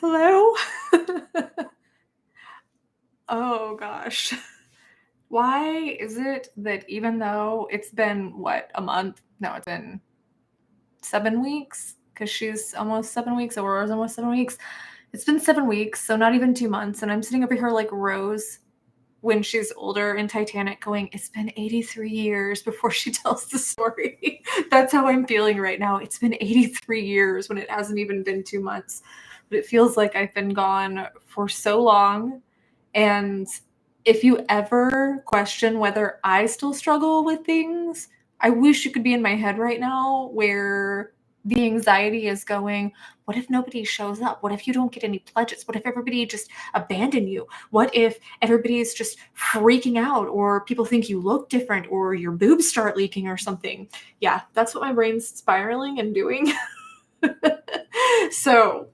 Hello? Oh gosh. Why is it that even though it's been, what, a month? No, it's been 7 weeks? Because she's almost 7 weeks, Aurora's almost 7 weeks. It's been 7 weeks, so not even 2 months, and I'm sitting over here like Rose when she's older in Titanic going, "It's been 83 years," before she tells the story. That's how I'm feeling right now. It's been 83 years when it hasn't even been 2 months. But it feels like I've been gone for so long. And if you ever question whether I still struggle with things, I wish you could be in my head right now where the anxiety is going, what if nobody shows up? What if you don't get any pledges? What if everybody just abandoned you? What if everybody's just freaking out or people think you look different or your boobs start leaking or something? Yeah, that's what my brain's spiraling and doing. So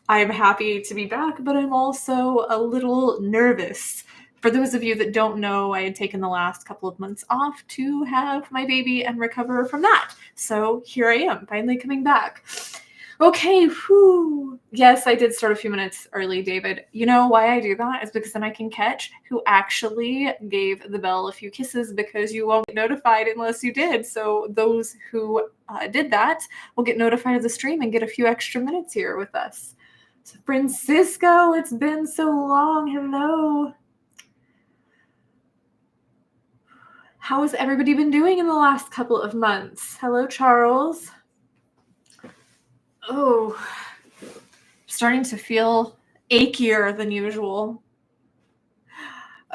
I'm happy to be back, but I'm also a little nervous. For those of you that don't know, I had taken the last couple of months off to have my baby and recover from that. So here I am, finally coming back. Okay, whew. Yes, I did start a few minutes early, David. You know why I do that? Is because then I can catch who actually gave the bell a few kisses, because you won't get notified unless you did. So those who did that will get notified of the stream and get a few extra minutes here with us. So Francisco, it's been so long. Hello. How has everybody been doing in the last couple of months? Hello, Charles. Oh, starting to feel achier than usual.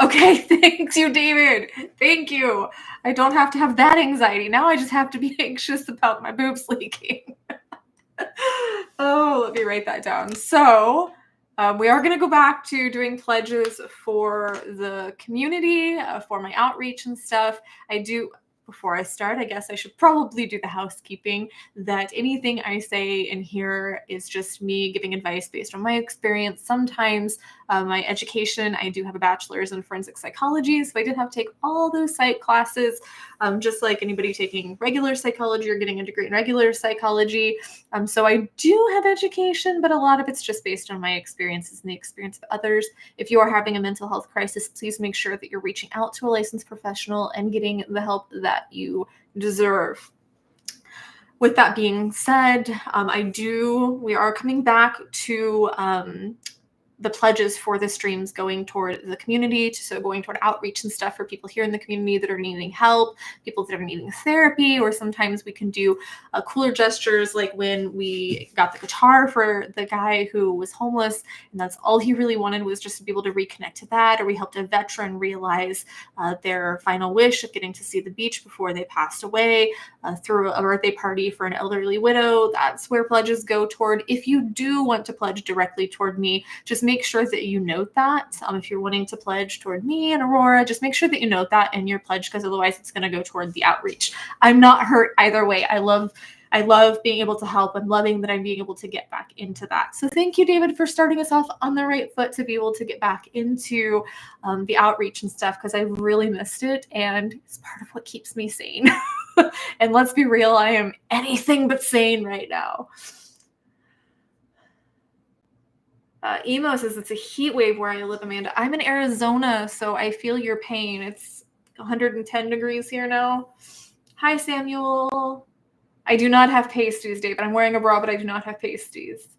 Okay, thank you, David. Thank you. I don't have to have that anxiety. Now I just have to be anxious about my boobs leaking. Oh, let me write that down. So we are going to go back to doing pledges for the community, for my outreach and stuff. Before I start, I guess I should probably do the housekeeping that anything I say in here is just me giving advice based on my experience. Sometimes my education, I do have a bachelor's in forensic psychology, so I did have to take all those psych classes, just like anybody taking regular psychology or getting a degree in regular psychology. So I do have education, but a lot of it's just based on my experiences and the experience of others. If you are having a mental health crisis, please make sure that you're reaching out to a licensed professional and getting the help that you deserve. With that being said, we are coming back to the pledges for the streams going toward the community, so going toward outreach and stuff for people here in the community that are needing help, people that are needing therapy, or sometimes we can do cooler gestures, like when we got the guitar for the guy who was homeless, and that's all he really wanted was just to be able to reconnect to that, or we helped a veteran realize their final wish of getting to see the beach before they passed away, through a birthday party for an elderly widow. That's where pledges go toward. If you do want to pledge directly toward me, just make sure that you note that. If you're wanting to pledge toward me and Aurora, just make sure that you note that in your pledge, because otherwise it's going to go toward the outreach. I'm not hurt either way. I love being able to help. I'm loving that I'm being able to get back into that. So thank you, David, for starting us off on the right foot to be able to get back into the outreach and stuff, because I really missed it, and it's part of what keeps me sane. And let's be real, I am anything but sane right now. Emo says it's a heat wave where I live, Amanda. I'm in Arizona, so I feel your pain. It's 110 degrees here now. Hi, Samuel. I do not have pasties, David. I'm wearing a bra, but I do not have pasties.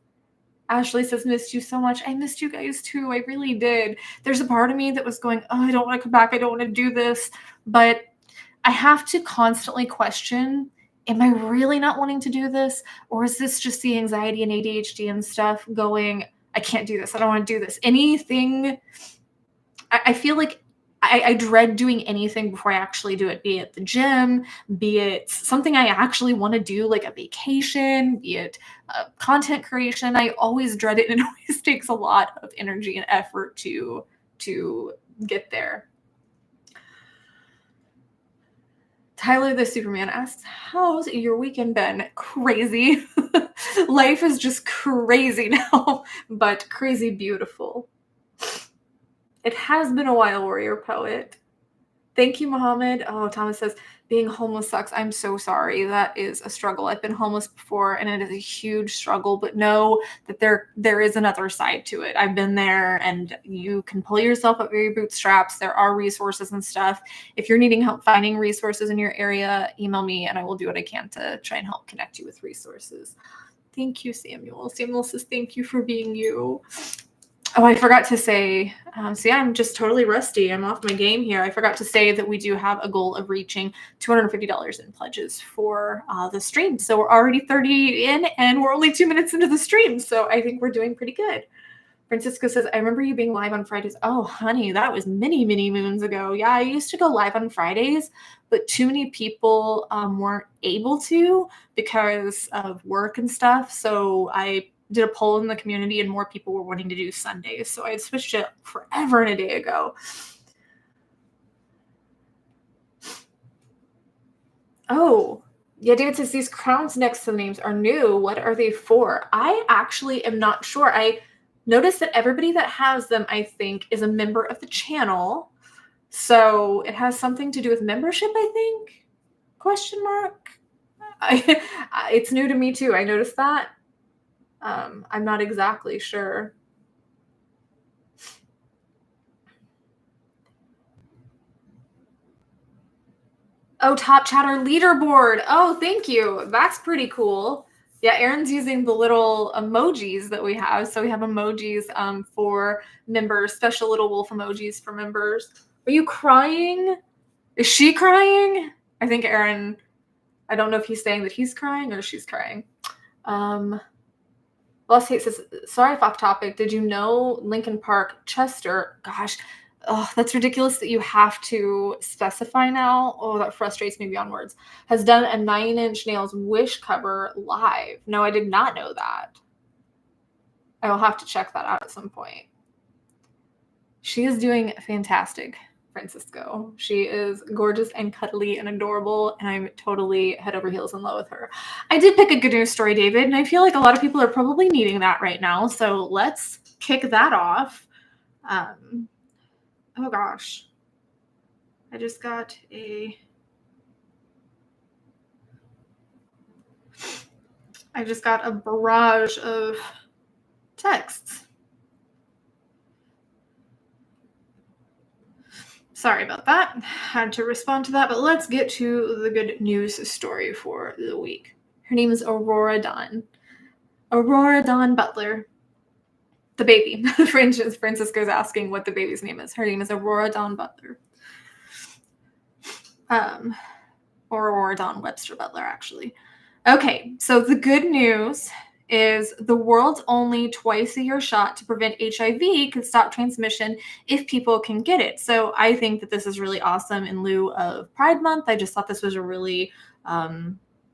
Ashley says, missed you so much. I missed you guys too. I really did. There's a part of me that was going, oh, I don't want to come back. I don't want to do this. But I have to constantly question, am I really not wanting to do this? Or is this just the anxiety and ADHD and stuff going, I can't do this. I don't want to do this. Anything. I feel like I dread doing anything before I actually do it, be it the gym, be it something I actually want to do, like a vacation, be it content creation. I always dread it, and it always takes a lot of energy and effort to get there. Tyler the Superman asks, how's your weekend been? Crazy. Life is just crazy now, but crazy beautiful. It has been a while, Warrior Poet. Thank you, Mohammed. Oh, Thomas says, Being homeless sucks. I'm so sorry. That is a struggle. I've been homeless before and it is a huge struggle, but know that there is another side to it. I've been there and you can pull yourself up your bootstraps. There are resources and stuff. If you're needing help finding resources in your area, email me and I will do what I can to try and help connect you with resources. Thank you, Samuel. Samuel says, thank you for being you. Oh, I forgot to say, see, I'm just totally rusty. I'm off my game here. I forgot to say that we do have a goal of reaching $250 in pledges for the stream. So we're already 30 in and we're only 2 minutes into the stream. So I think we're doing pretty good. Francisco says, I remember you being live on Fridays. Oh, honey, that was many, many moons ago. Yeah, I used to go live on Fridays, but too many people weren't able to because of work and stuff. So I did a poll in the community and more people were wanting to do Sundays. So I had switched it forever and a day ago. Oh, yeah, David says these crowns next to the names are new. What are they for? I actually am not sure. I noticed that everybody that has them, I think, is a member of the channel. So it has something to do with membership, I think? Question mark? It's new to me too. I noticed that. I'm not exactly sure. Oh, Top Chatter leaderboard. Oh, thank you. That's pretty cool. Yeah, Erin's using the little emojis that we have. So we have emojis for members, special little wolf emojis for members. Are you crying? Is she crying? I think Erin, I don't know if he's saying that he's crying or she's crying. Lost Hate says, sorry if off topic. Did you know Lincoln Park, Chester? Gosh, oh, that's ridiculous that you have to specify now. Oh, that frustrates me beyond words. Has done a 9 Inch Nails Wish cover live. No, I did not know that. I will have to check that out at some point. She is doing fantastic, Francisco. She is gorgeous and cuddly and adorable, and I'm totally head over heels in love with her. I did pick a good news story, David, and I feel like a lot of people are probably needing that right now, so let's kick that off. Oh gosh. I just got a barrage of texts. Sorry about that. Had to respond to that, but let's get to the good news story for the week. Her name is Aurora Dawn. Aurora Dawn Butler. The baby. Francisco's asking what the baby's name is. Her name is Aurora Dawn Butler. Or Aurora Dawn Webster Butler, actually. Okay, so the good news is the world's only twice-a-year shot to prevent HIV could stop transmission if people can get it. So I think that this is really awesome in lieu of Pride Month. I just thought this was a really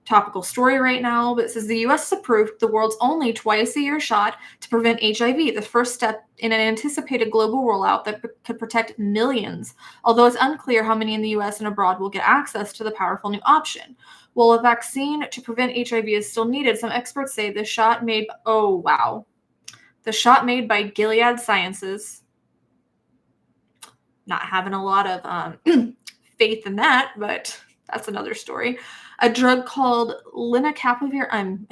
topical story right now, but it says the U.S. has approved the world's only twice-a-year shot to prevent HIV, the first step in an anticipated global rollout that could protect millions, although it's unclear how many in the U.S. and abroad will get access to the powerful new option. While a vaccine to prevent HIV is still needed, some experts say the shot made by Gilead Sciences, not having a lot of faith in that, but that's another story. A drug called lenacapavir. I'm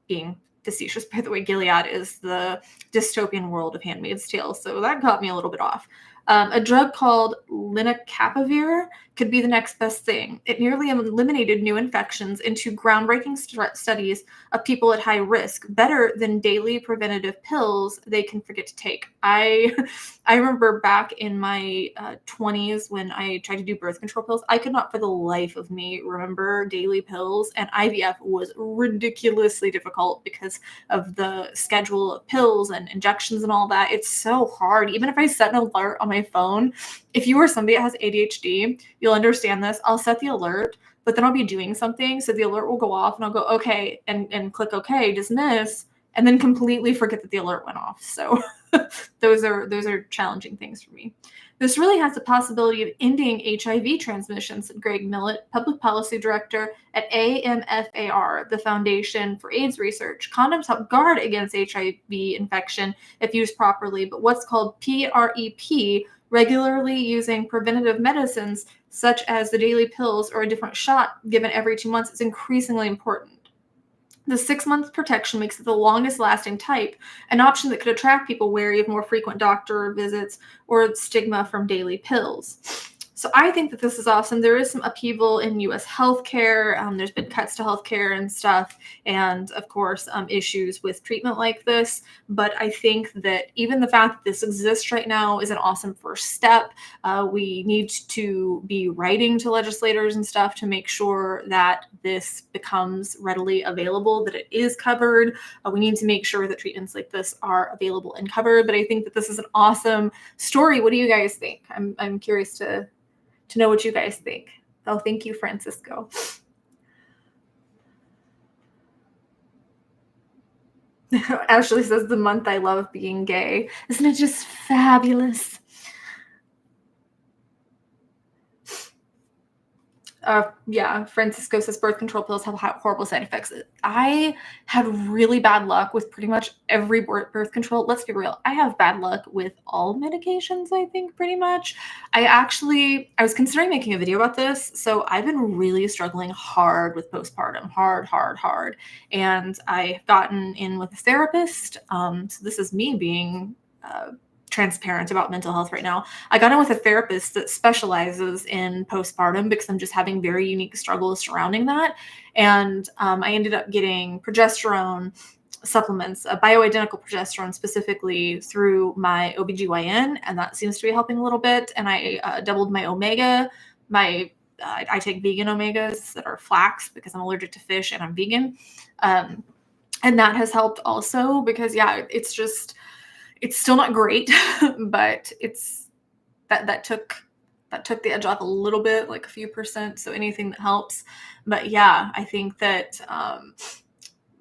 being facetious, by the way. Gilead is the dystopian world of Handmaid's Tale, so that got me a little bit off. A drug called lenacapavir could be the next best thing. It nearly eliminated new infections into groundbreaking studies of people at high risk, better than daily preventative pills they can forget to take. I remember back in my 20s when I tried to do birth control pills, I could not for the life of me remember daily pills, and IVF was ridiculously difficult because of the schedule of pills and injections and all that. It's so hard. Even if I set an alert on my phone, if you are somebody that has ADHD, you'll understand this. I'll set the alert, but then I'll be doing something. So the alert will go off and I'll go, okay, and click okay, dismiss, and then completely forget that the alert went off. So those are challenging things for me. This really has the possibility of ending HIV transmission, said Greg Millett, Public Policy Director at AMFAR, the Foundation for AIDS Research. Condoms help guard against HIV infection if used properly, but what's called PrEP Regularly using preventative medicines, such as the daily pills or a different shot given every 2 months, is increasingly important. The 6-month protection makes it the longest lasting type, an option that could attract people wary of more frequent doctor visits or stigma from daily pills. So I think that this is awesome. There is some upheaval in U.S. healthcare. There's been cuts to healthcare and stuff, and of course, issues with treatment like this. But I think that even the fact that this exists right now is an awesome first step. We need to be writing to legislators and stuff to make sure that this becomes readily available, that it is covered. We need to make sure that treatments like this are available and covered. But I think that this is an awesome story. What do you guys think? I'm curious to know what you guys think. Oh, thank you, Francisco. Ashley says, the month I love being gay. Isn't it just fabulous? Yeah, Francisco says birth control pills have horrible side effects. I had really bad luck with pretty much every birth control. Let's be real. I have bad luck with all medications, I think, pretty much. I was considering making a video about this. So I've been really struggling hard with postpartum, hard. And I've gotten in with a therapist. So this is me being transparent about mental health right now. I got in with a therapist that specializes in postpartum because I'm just having very unique struggles surrounding that. And I ended up getting progesterone supplements, a bioidentical progesterone specifically through my OBGYN, and that seems to be helping a little bit. And I doubled my omega. I take vegan omegas that are flax because I'm allergic to fish and I'm vegan. And that has helped also because, yeah, it's still not great, but that took the edge off a little bit, like a few percent. So anything that helps. But yeah, I think that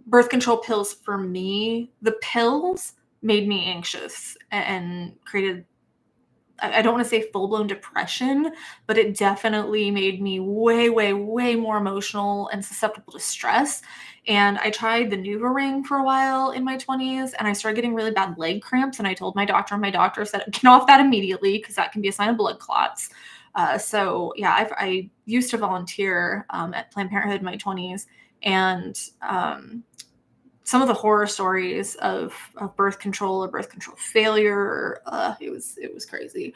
birth control pills for me, the pills made me anxious and created, I don't want to say full-blown depression, but it definitely made me way more emotional and susceptible to stress. And I tried the NuvaRing for a while in my 20s, and I started getting really bad leg cramps. And I told my doctor, and my doctor said, get off that immediately because that can be a sign of blood clots. So yeah, I used to volunteer at Planned Parenthood in my 20s, and some of the horror stories of birth control or birth control failure, it was crazy.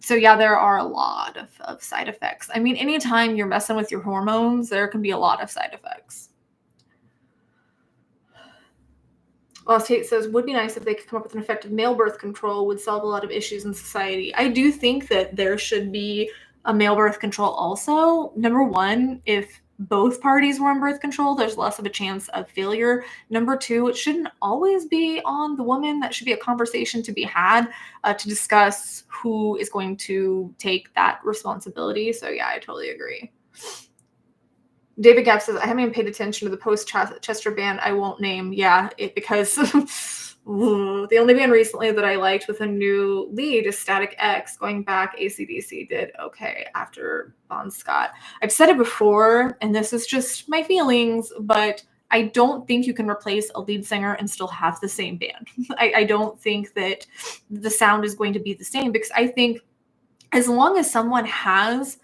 So yeah, there are a lot of side effects. I mean, anytime you're messing with your hormones, there can be a lot of side effects. Lost Hate says, would be nice if they could come up with an effective male birth control, would solve a lot of issues in society. I do think that there should be a male birth control also. Number one, if both parties were on birth control, there's less of a chance of failure. Number two, it shouldn't always be on the woman. That should be a conversation to be had to discuss who is going to take that responsibility. So yeah, I totally agree. David Gapp says, I haven't even paid attention to the post-Chester band I won't name. Yeah, because the only band recently that I liked with a new lead is Static X. Going back, AC/DC did okay after Bon Scott. I've said it before, and this is just my feelings, but I don't think you can replace a lead singer and still have the same band. I don't think that the sound is going to be the same because I think as long as someone has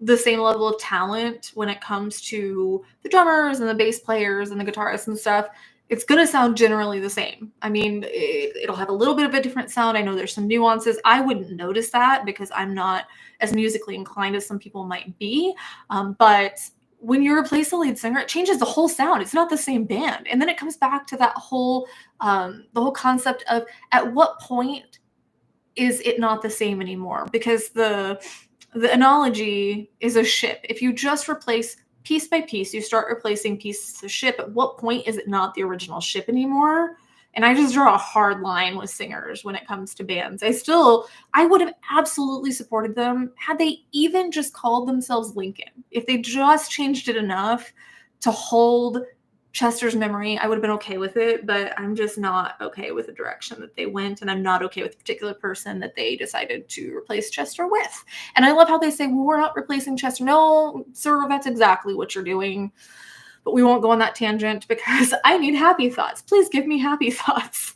the same level of talent when it comes to the drummers and the bass players and the guitarists and stuff, it's going to sound generally the same. I mean, it'll have a little bit of a different sound. I know there's some nuances. I wouldn't notice that because I'm not as musically inclined as some people might be. But when you replace the lead singer, it changes the whole sound. It's not the same band. And then it comes back to that whole, the whole concept of at what point is it not the same anymore? Because the analogy is a ship. If you just replace piece by piece, you start replacing pieces of ship, at what point is it not the original ship anymore? And I just draw a hard line with singers when it comes to bands. I would have absolutely supported them had they even just called themselves Lincoln. If they just changed it enough to hold Chester's memory, I would have been okay with it, but I'm just not okay with the direction that they went, and I'm not okay with the particular person that they decided to replace Chester with. And I love how they say, well, we're not replacing Chester. No, sir, that's exactly what you're doing. But we won't go on that tangent because I need happy thoughts. Please give me happy thoughts.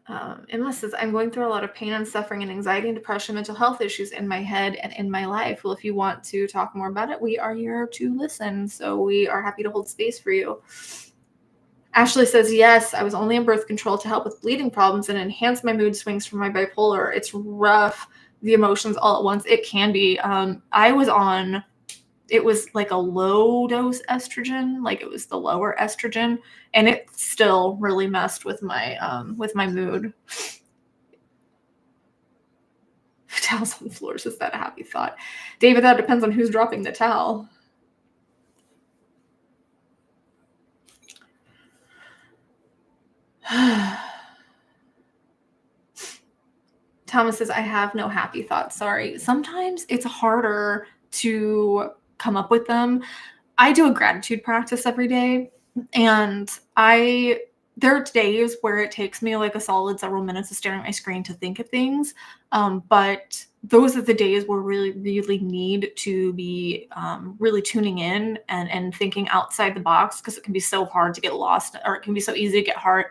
Emma says, I'm going through a lot of pain and suffering and anxiety and depression, mental health issues in my head and in my life. Well, if you want to talk more about it, we are here to listen. So we are happy to hold space for you. Ashley says, yes, I was only on birth control to help with bleeding problems and enhance my mood swings from my bipolar. It's rough, the emotions all at once. It can be. I was on, it was like a low dose estrogen, like it was the lower estrogen, and it still really messed with my mood. Towels on floors, is that a happy thought? David, that depends on who's dropping the towel. Thomas says, I have no happy thoughts. Sorry. Sometimes it's harder to come up with them. I do a gratitude practice every day, and there are days where it takes me like a solid several minutes of staring at my screen to think of things. But those are the days where we really need to be really tuning in and thinking outside the box, because it can be so hard to get lost, or it can be so easy to get hard.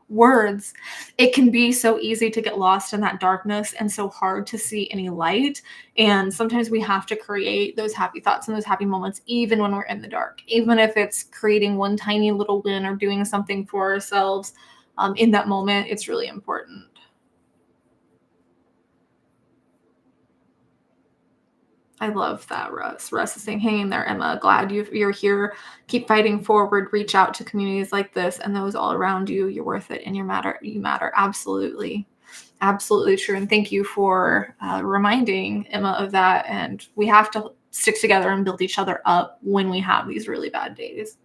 Words. It can be so easy to get lost in that darkness and so hard to see any light. And sometimes we have to create those happy thoughts and those happy moments, even when we're in the dark, even if it's creating one tiny little win or doing something for ourselves in that moment. It's really important. I love that, Russ. Russ is saying, hang in there, Emma. Glad you're here. Keep fighting forward. Reach out to communities like this and those all around you. You're worth it, and you matter. You matter. Absolutely. Absolutely true. And thank you for reminding Emma of that. And we have to stick together and build each other up when we have these really bad days.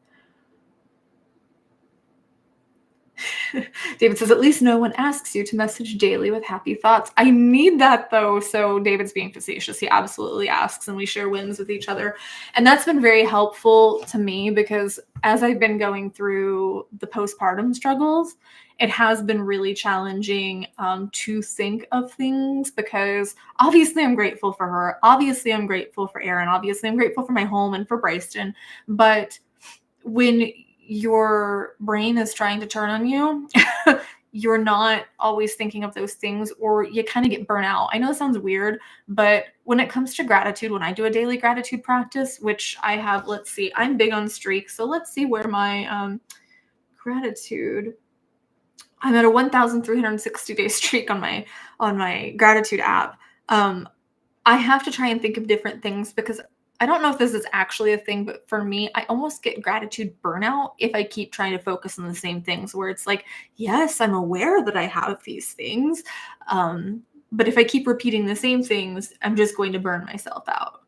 David says, at least no one asks you to message daily with happy thoughts. I need that, though. So David's being facetious. He absolutely asks, and we share wins with each other. And that's been very helpful to me, because as I've been going through the postpartum struggles, it has been really challenging to think of things, because obviously I'm grateful for her. Obviously I'm grateful for Aaron. Obviously I'm grateful for my home and for Bryston. But when your brain is trying to turn on you, you're not always thinking of those things, or you kind of get burnt out. I know it sounds weird, but when it comes to gratitude, when I do a daily gratitude practice, which I have, let's see, I'm big on streaks. So let's see where my gratitude, I'm at a 1,360-day streak on my gratitude app. I have to try and think of different things, because I don't know if this is actually a thing, but for me, I almost get gratitude burnout if I keep trying to focus on the same things, where it's like, yes, I'm aware that I have these things. But if I keep repeating the same things, I'm just going to burn myself out.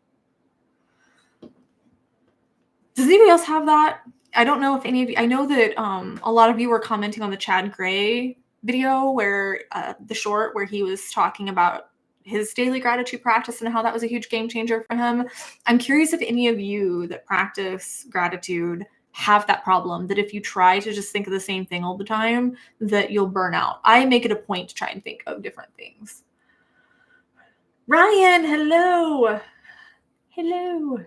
Does anybody else have that? I don't know if any of you, I know that a lot of you were commenting on the Chad Gray video, where the short where he was talking about his daily gratitude practice and how that was a huge game changer for him. I'm curious if any of you that practice gratitude have that problem, that if you try to just think of the same thing all the time, that you'll burn out. I make it a point to try and think of different things. Ryan, hello. Hello.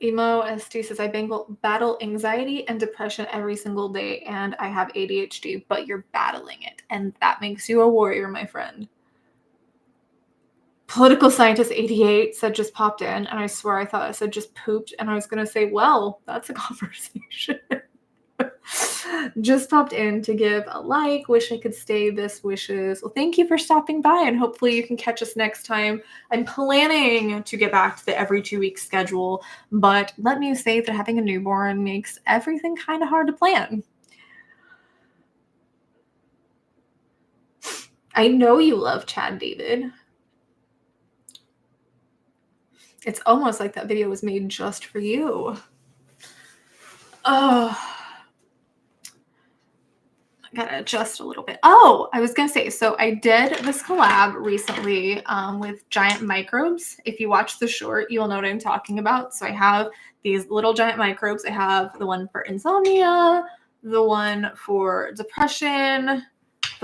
Emo ST says, I battle anxiety and depression every single day, and I have ADHD, but you're battling it, and that makes you a warrior, my friend. Political Scientist 88 said, just popped in, and I swear I thought I said just pooped, and I was going to say, well, that's a conversation. Just popped in to give a like. Wish I could stay. This wishes. Well, thank you for stopping by, and hopefully you can catch us next time. I'm planning to get back to the every 2 week schedule, but let me say that having a newborn makes everything kind of hard to plan. I know you love Chad David. It's almost like that video was made just for you. Oh, gotta adjust a little bit. Oh, I was gonna say, so I did this collab recently with giant microbes. If you watch the short, you'll know what I'm talking about. So I have these little giant microbes. I have the one for insomnia, the one for depression,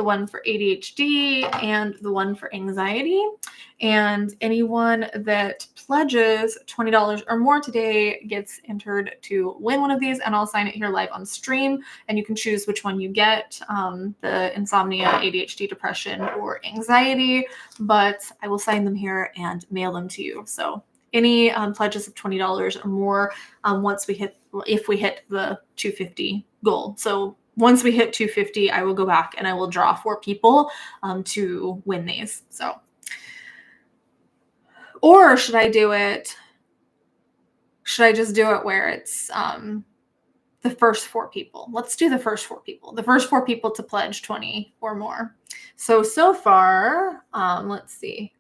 the one for ADHD, and the one for anxiety. And anyone that pledges $20 or more today gets entered to win one of these, and I'll sign it here live on stream, and you can choose which one you get, the insomnia, ADHD, depression, or anxiety, but I will sign them here and mail them to you. So any pledges of $20 or more if we hit the 250 goal. So once we hit 250, I will go back and I will draw 4 people to win these. So, or should I just do it where it's the first 4 people? Let's do the first 4 people. The first 4 people to pledge 20 or more. So far, let's see.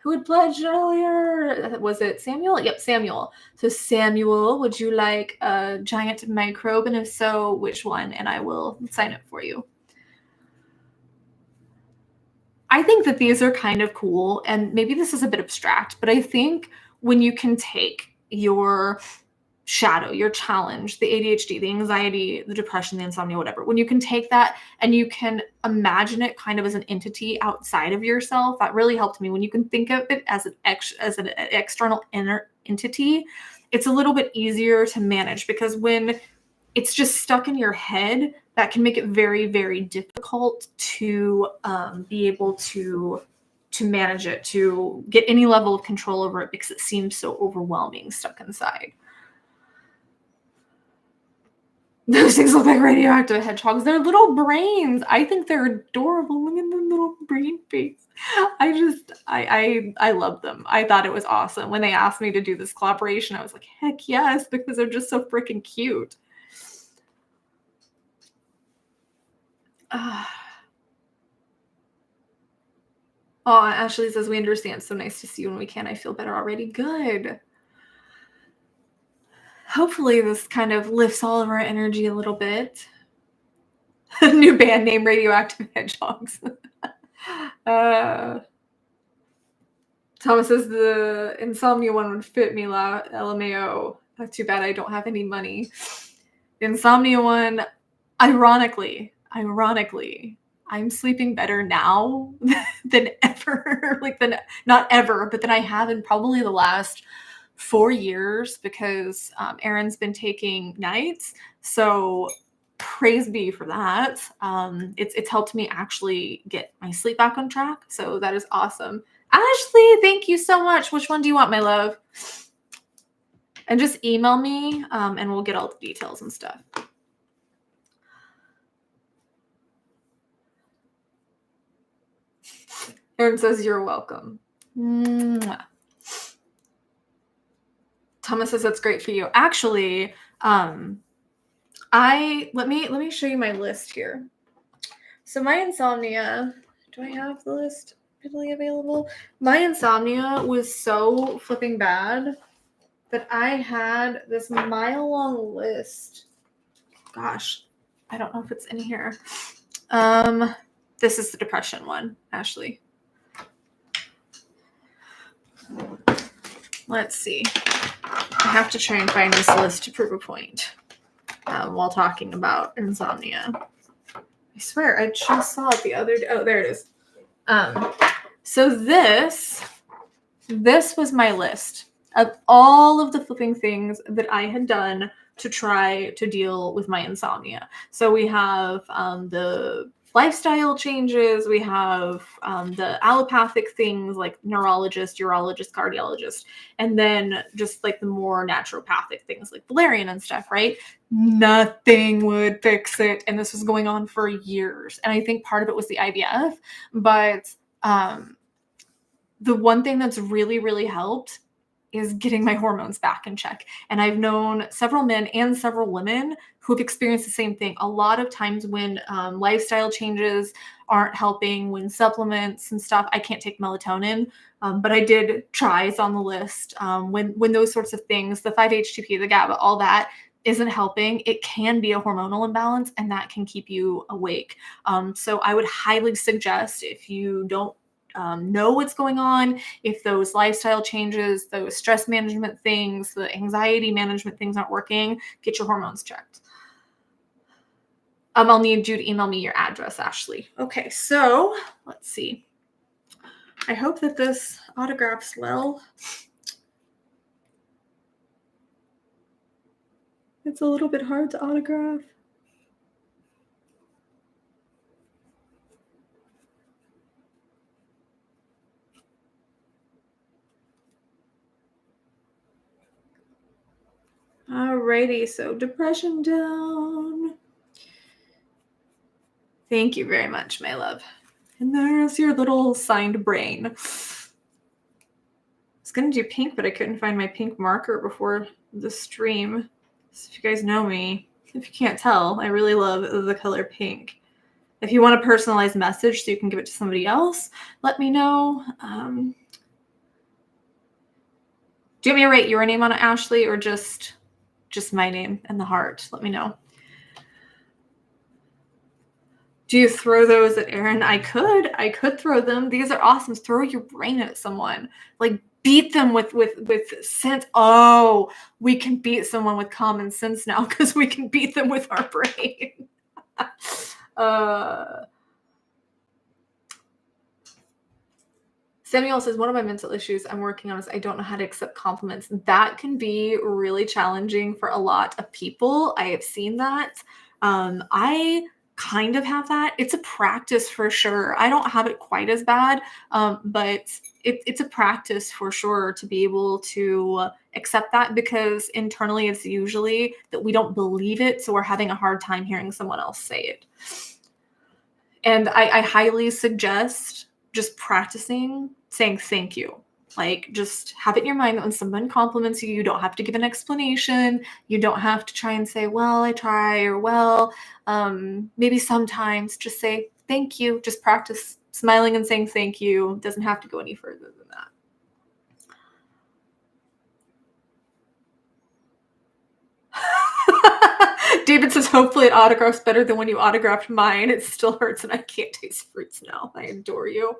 Who had pledged earlier? Was it Samuel? Yep, Samuel. So Samuel, would you like a giant microbe? And if so, which one? And I will sign it for you. I think that these are kind of cool, and maybe this is a bit abstract, but I think when you can take your shadow, your challenge, the ADHD, the anxiety, the depression, the insomnia, whatever, when you can take that and you can imagine it kind of as an entity outside of yourself, that really helped me. When you can think of it as an external inner entity, it's a little bit easier to manage, because when it's just stuck in your head, that can make it very, very difficult to be able to manage it, to get any level of control over it, because it seems so overwhelming stuck inside. Those things look like radioactive hedgehogs. They're little brains. I think they're adorable. Look at the little brain face. I love them. I thought it was awesome. When they asked me to do this collaboration, I was like, heck yes, because they're just so freaking cute. Oh, Ashley says, we understand. So nice to see you when we can. I feel better already. Good. Hopefully this kind of lifts all of our energy a little bit. New band name, Radioactive Hedgehogs. Thomas says the insomnia one would fit me, LMAO. Not too bad I don't have any money. The insomnia one, ironically, I'm sleeping better now than ever. Not ever, but than I have in probably the last 4 years, because Aaron's been taking nights. So praise be for that. It's helped me actually get my sleep back on track. So that is awesome. Ashley, thank you so much. Which one do you want, my love? And just email me and we'll get all the details and stuff. Aaron says you're welcome. Mwah. Thomas says that's great for you. Actually, let me show you my list here. So my insomnia, do I have the list readily available? My insomnia was so flipping bad that I had this mile-long list. Gosh, I don't know if it's in here. This is the depression one, Ashley. Let's see. I have to try and find this list to prove a point while talking about insomnia. I swear, I just saw it the other day. Oh, there it is. So this was my list of all of the flipping things that I had done to try to deal with my insomnia. So we have the lifestyle changes, we have the allopathic things like neurologist, urologist, cardiologist, and then just like the more naturopathic things like valerian and stuff, right? Nothing would fix it. And this was going on for years. And I think part of it was the IVF, but the one thing that's really, really helped is getting my hormones back in check. And I've known several men and several women who have experienced the same thing. A lot of times when lifestyle changes aren't helping, when supplements and stuff, I can't take melatonin, but I did try, it's on the list. When those sorts of things, the 5-HTP, the GABA, all that isn't helping, it can be a hormonal imbalance, and that can keep you awake. So I would highly suggest, if you don't know what's going on, if those lifestyle changes, those stress management things, the anxiety management things aren't working, get your hormones checked. I'll need you to email me your address, Ashley. Okay, so let's see. I hope that this autographs well. It's a little bit hard to autograph. Alrighty, so depression down. Thank you very much, my love. And there's your little signed brain. I was gonna do pink, but I couldn't find my pink marker before the stream. So if you guys know me, if you can't tell, I really love the color pink. If you want a personalized message so you can give it to somebody else, let me know. Do you want me to write your name on it, Ashley, or just my name and the heart? Let me know. Do you throw those at Aaron? I could throw them. These are awesome. Throw your brain at someone. Like beat them with sense. Oh, we can beat someone with common sense now because we can beat them with our brain. Samuel says, one of my mental issues I'm working on is I don't know how to accept compliments. That can be really challenging for a lot of people. I have seen that. I kind of have that. It's a practice for sure. I don't have it quite as bad, but it's a practice for sure to be able to accept that, because internally it's usually that we don't believe it, so we're having a hard time hearing someone else say it. And I highly suggest just practicing saying thank you. Like, just have it in your mind that when someone compliments you, you don't have to give an explanation. You don't have to try and say, well, I try, or well, maybe sometimes. Just say thank you. Just practice smiling and saying thank you. It doesn't have to go any further than that. David says, hopefully it autographs better than when you autographed mine. It still hurts and I can't taste fruits now. I adore you.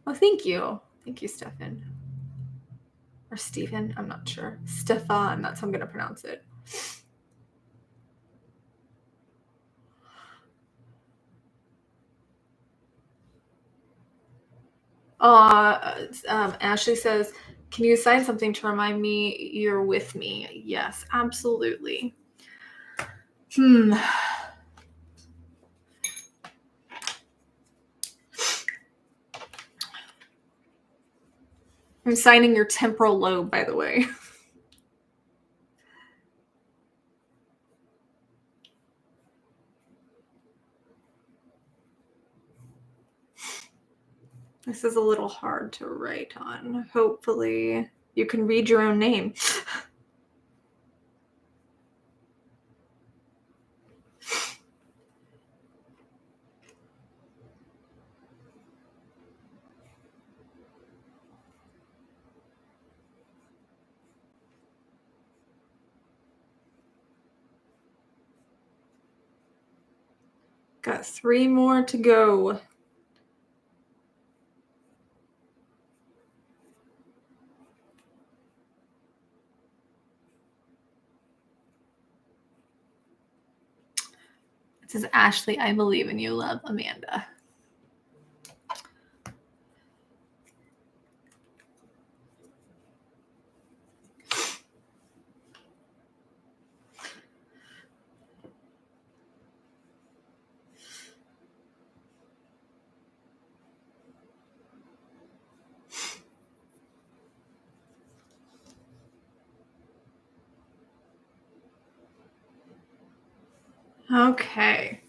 Oh, thank you. Thank you, Stefan. Or Stephen, I'm not sure. Stefan, that's how I'm going to pronounce it. Ashley says, can you sign something to remind me you're with me? Yes, absolutely. I'm signing your temporal lobe, by the way. This is a little hard to write on. Hopefully you can read your own name. Got 3 more to go. It says, Ashley, I believe in you, love, Amanda. Okay.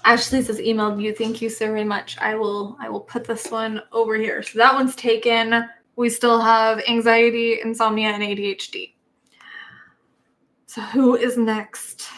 Ashley says, emailed you. Thank you so very much. I will put this one over here. So that one's taken. We still have anxiety, insomnia, and ADHD. So who is next?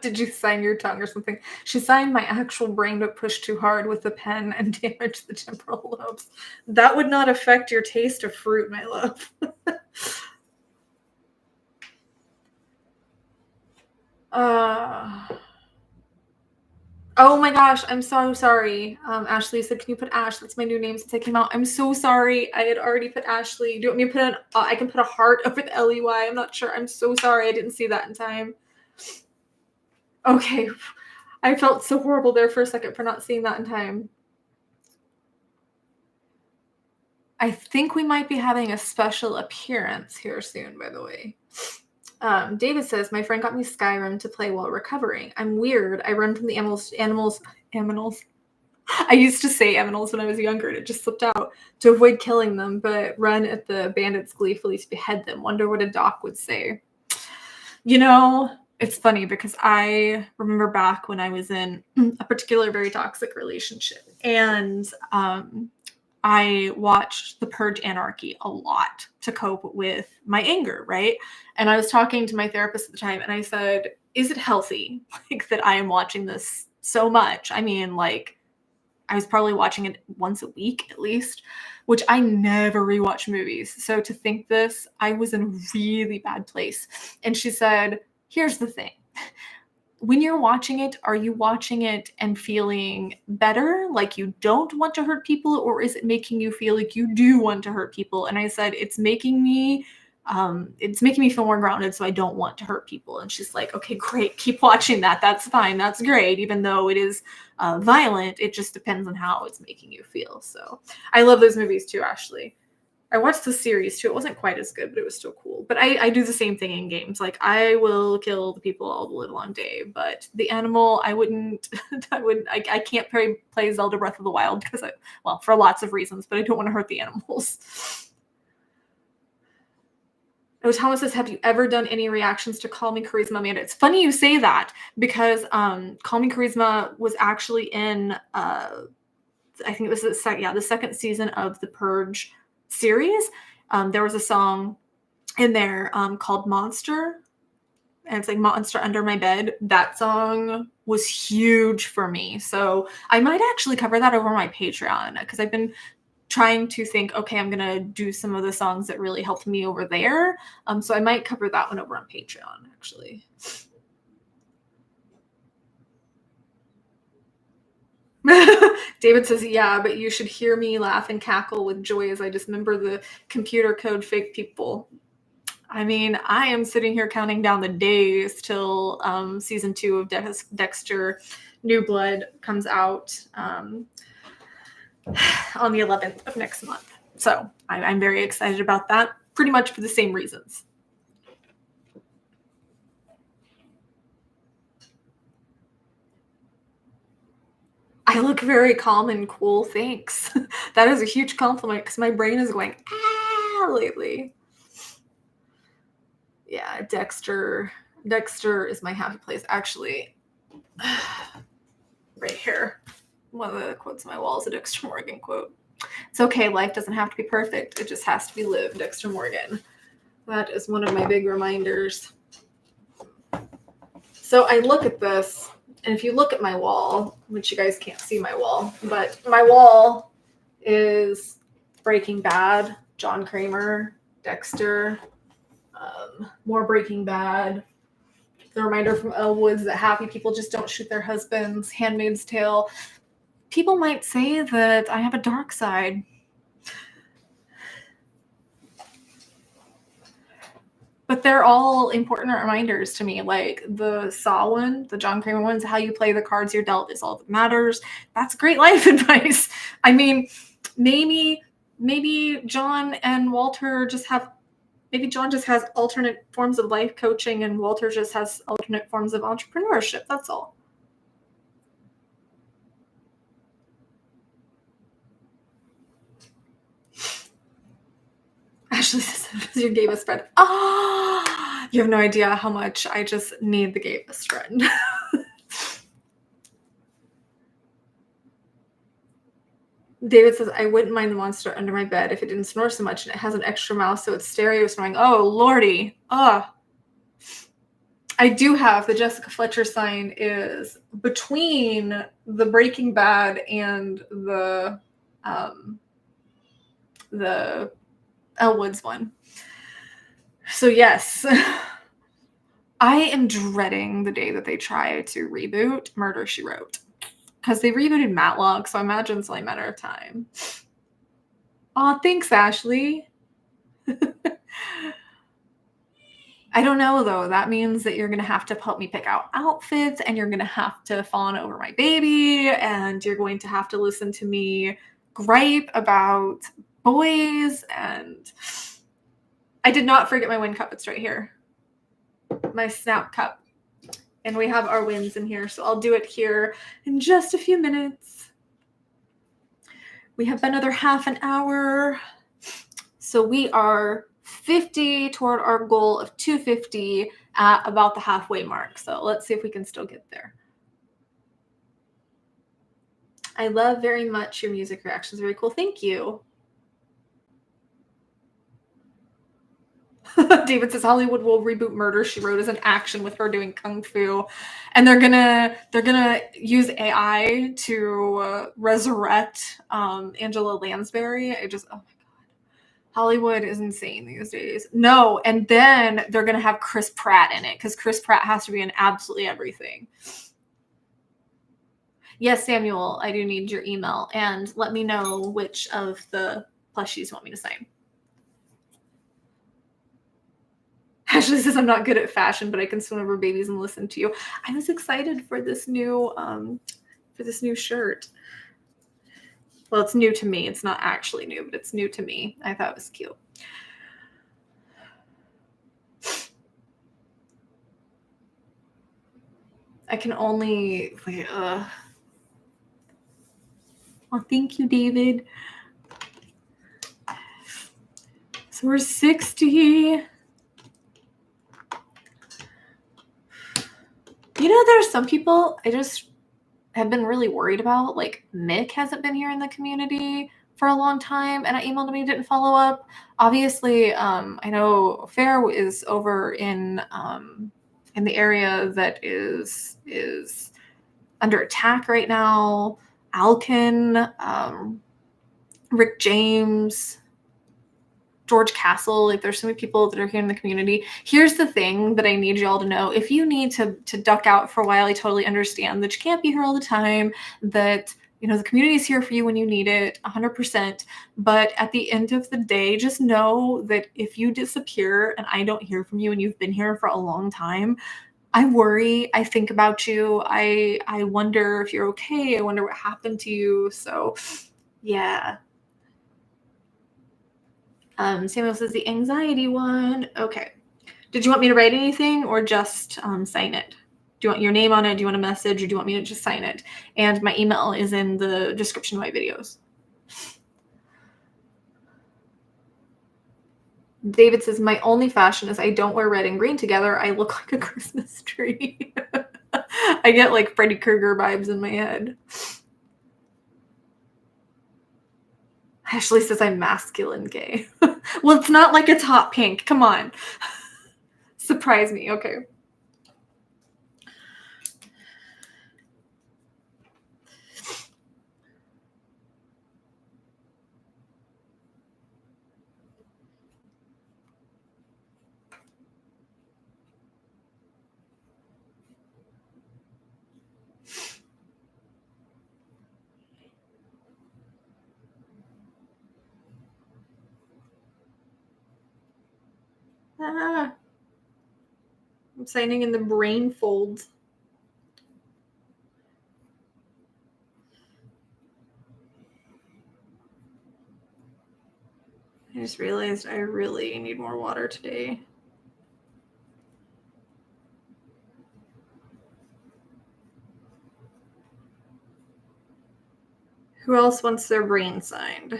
Did you sign your tongue or something? She signed my actual brain but pushed too hard with the pen and damaged the temporal lobes. That would not affect your taste of fruit, my love. Oh my gosh, I'm so sorry. Ashley said, can you put Ash? That's my new name since I came out. I'm so sorry. I had already put Ashley. Do you want me to put I can put a heart over the LEY. I'm not sure. I'm so sorry. I didn't see that in time. Okay. I felt so horrible there for a second for not seeing that in time. I think we might be having a special appearance here soon, by the way. David says, my friend got me Skyrim to play while recovering. I'm weird. I run from the animals. I used to say animals when I was younger and it just slipped out to avoid killing them, but run at the bandits gleefully to behead them. Wonder what a doc would say. You know, it's funny because I remember back when I was in a particular very toxic relationship and I watched The Purge Anarchy a lot to cope with my anger, right? And I was talking to my therapist at the time and I said, is it healthy like that I am watching this so much? I mean, like I was probably watching it once a week at least, which I never rewatch movies. So to think this, I was in a really bad place. And she said, here's the thing. When you're watching it, are you watching it and feeling better, like you don't want to hurt people, or is it making you feel like you do want to hurt people? And I said, it's making me feel more grounded, so I don't want to hurt people. And she's like, okay, great, keep watching that. That's fine. That's great. Even though it is violent, it just depends on how it's making you feel. So I love those movies too, Ashley. I watched the series too. It wasn't quite as good, but it was still cool. But I do the same thing in games. Like I will kill the people all the live long day, but the animal I wouldn't. I can't play Zelda Breath of the Wild because for lots of reasons, but I don't want to hurt the animals. Oh, Thomas says, have you ever done any reactions to Call Me Charisma, Amanda? It's funny you say that because Call Me Charisma was actually in I think it was the second season of the Purge series. There was a song in there called Monster, and it's like Monster Under My Bed. That song was huge for me. So I might actually cover that over my Patreon because I've been trying to think, okay, I'm going to do some of the songs that really helped me over there. So I might cover that one over on Patreon, actually. David says, yeah, but you should hear me laugh and cackle with joy as I dismember the computer code fake people. I mean, I am sitting here counting down the days till season 2 of Dexter New Blood comes out on the 11th of next month. So I'm very excited about that, pretty much for the same reasons. I look very calm and cool. Thanks. That is a huge compliment because my brain is going, lately. Yeah, Dexter is my happy place. Actually, right here. One of the quotes on my wall is a Dexter Morgan quote. It's okay. Life doesn't have to be perfect. It just has to be lived. Dexter Morgan. That is one of my big reminders. So I look at this, and if you look at my wall, which you guys can't see my wall, but my wall is Breaking Bad, John Kramer, Dexter, more Breaking Bad, the reminder from Elle Woods that happy people just don't shoot their husbands, Handmaid's Tale. People might say that I have a dark side. But they're all important reminders to me. Like the Saw one, the John Kramer ones, how you play the cards you're dealt is all that matters. That's great life advice. I mean, maybe John and Walter maybe John just has alternate forms of life coaching and Walter just has alternate forms of entrepreneurship. That's all. Ashley says you gave us friend. Oh, you have no idea how much I just need the gave us friend. David says, I wouldn't mind the monster under my bed if it didn't snore so much and it has an extra mouth so it's stereo snoring. Oh, lordy. Oh. I do have the Jessica Fletcher sign is between the Breaking Bad and the Elle Woods one. So yes, I am dreading the day that they try to reboot Murder, She Wrote. Because they rebooted Matlock, so I imagine it's only a matter of time. Aw, thanks, Ashley. I don't know, though. That means that you're going to have to help me pick out outfits, and you're going to have to fawn over my baby, and you're going to have to listen to me gripe about boys, and I did not forget my win cup. It's right here. My snap cup. And we have our wins in here, so I'll do it here in just a few minutes. We have another half an hour. So we are 50 toward our goal of 250 at about the halfway mark. So let's see if we can still get there. I love very much your music reactions. Very cool. Thank you. David says Hollywood will reboot Murder, She Wrote as an action with her doing kung fu, and they're gonna use AI to resurrect Angela Lansbury. Oh my god, Hollywood is insane these days. No, and then they're gonna have Chris Pratt in it because Chris Pratt has to be in absolutely everything. Yes, Samuel, I do need your email, and let me know which of the plushies you want me to sign. Ashley says I'm not good at fashion, but I can swim over babies and listen to you. I was excited for this new shirt. Well, it's new to me. It's not actually new, but it's new to me. I thought it was cute. I can only Oh, thank you, David. So we're 60. You know, there's some people I just have been really worried about. Like Mick hasn't been here in the community for a long time, and I emailed him, he didn't follow up. Obviously, I know Fair is over in the area that is under attack right now. Alkin, Rick James, George Castle, like there's so many people that are here in the community. Here's the thing that I need y'all to know. If you need to duck out for a while, I totally understand that you can't be here all the time, that, you know, the community is here for you when you need it, 100%. But at the end of the day, just know that if you disappear and I don't hear from you and you've been here for a long time, I worry, I think about you, I wonder if you're okay, I wonder what happened to you. So yeah. Samuel says the anxiety one. Okay. Did you want me to write anything or just sign it? Do you want your name on it? Do you want a message, or do you want me to just sign it? And my email is in the description of my videos. David says, my only fashion is I don't wear red and green together. I look like a Christmas tree. I get like Freddy Krueger vibes in my head. Ashley says I'm masculine gay. Well, it's not like it's hot pink. Come on. Surprise me. Okay. I'm signing in the brain folds. I just realized I really need more water today. Who else wants their brain signed?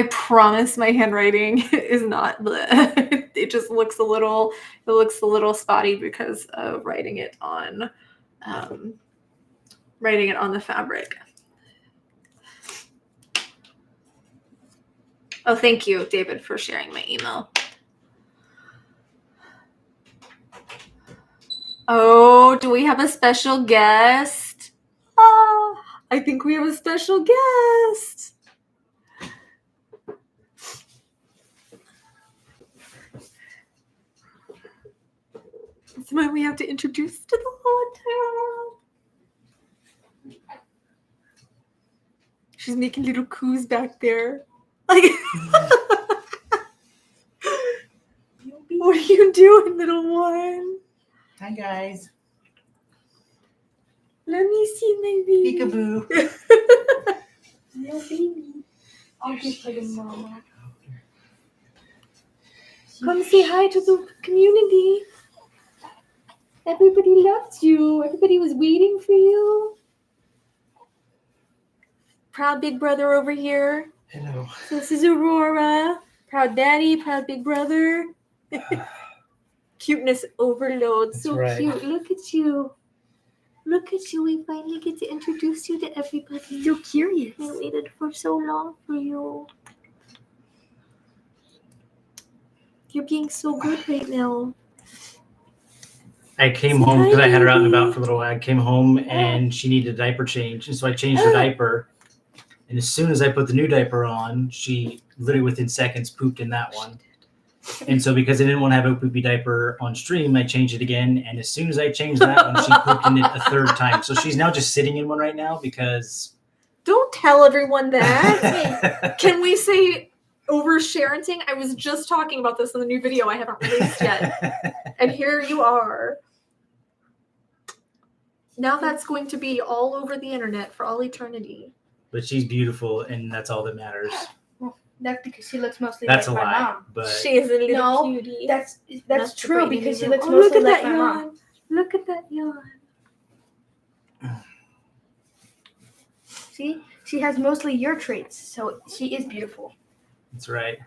I promise my handwriting is not bleh. It just looks a little spotty because of writing it on the fabric. Oh, thank you, David, for sharing my email. Oh, do we have a special guest? Oh, I think we have a special guest. Someone we have to introduce to the whole town. She's making little coos back there. Like, what are you doing, little one? Hi, guys. Let me see my baby. Peekaboo. No baby. I'll give her to mama. Come say hi to the community. Everybody loved you. Everybody was waiting for you. Proud big brother over here. Hello. So this is Aurora. Proud daddy, proud big brother. Cuteness overload. That's so right. Cute. Look at you. Look at you. We finally get to introduce you to everybody. So curious. I waited for so long for you. You're being so good right now. I came home because I had her out and about for a little while. I came home and she needed a diaper change. And so I changed her diaper. And as soon as I put the new diaper on, she literally within seconds pooped in that one. And so because I didn't want to have a poopy diaper on stream, I changed it again. And as soon as I changed that one, she pooped in it a third time. So she's now just sitting in one right now because... Don't tell everyone that. Can we say oversharing? I was just talking about this in the new video I haven't released yet. And here you are. Now that's going to be all over the internet for all eternity. But she's beautiful, and that's all that matters. Well, that's because she looks mostly That's like a my lie. mom. But She is a little No, cutie. That's Not to true bring because she anyone- looks Oh, look mostly at like that my mom. yawn. Look at that yawn. See, she has mostly your traits, so she is beautiful. that's right.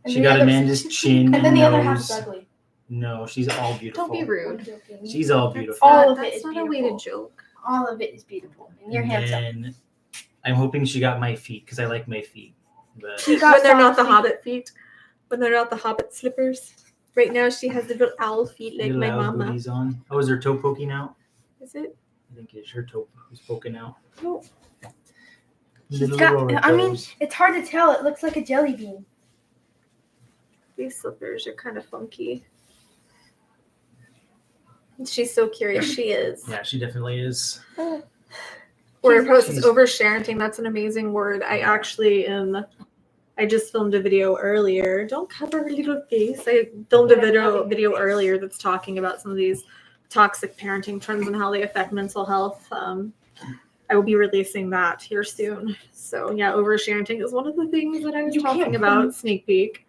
And She the got other- Amanda's chin And then the other half nose. is ugly. No, she's all beautiful. Don't be rude. She's all That's beautiful. All of it that's is not a way to beautiful. joke. All of it is beautiful, and you're And handsome. then I'm hoping she got my feet because I like my feet. But She got When they're not the soft feet. hobbit feet. When they're not the hobbit slippers. Right now she has the little owl feet like little my owl mama. booties on. Oh, is her toe poking out? Is it? I think it's her toe who's poking out. No. She's Little got, Aurora I mean, toes. it's hard to tell. It looks like a jelly bean. These slippers are kind of funky. She's so curious. She is. Yeah, she definitely is. Word post is She's- oversharing. That's an amazing word. I actually I just filmed a video earlier. Don't cover her little face. I filmed a video earlier that's talking about some of these toxic parenting trends and how they affect mental health. I will be releasing that here soon. So yeah, oversharing is one of the things that I was You talking can't about. Sneak peek.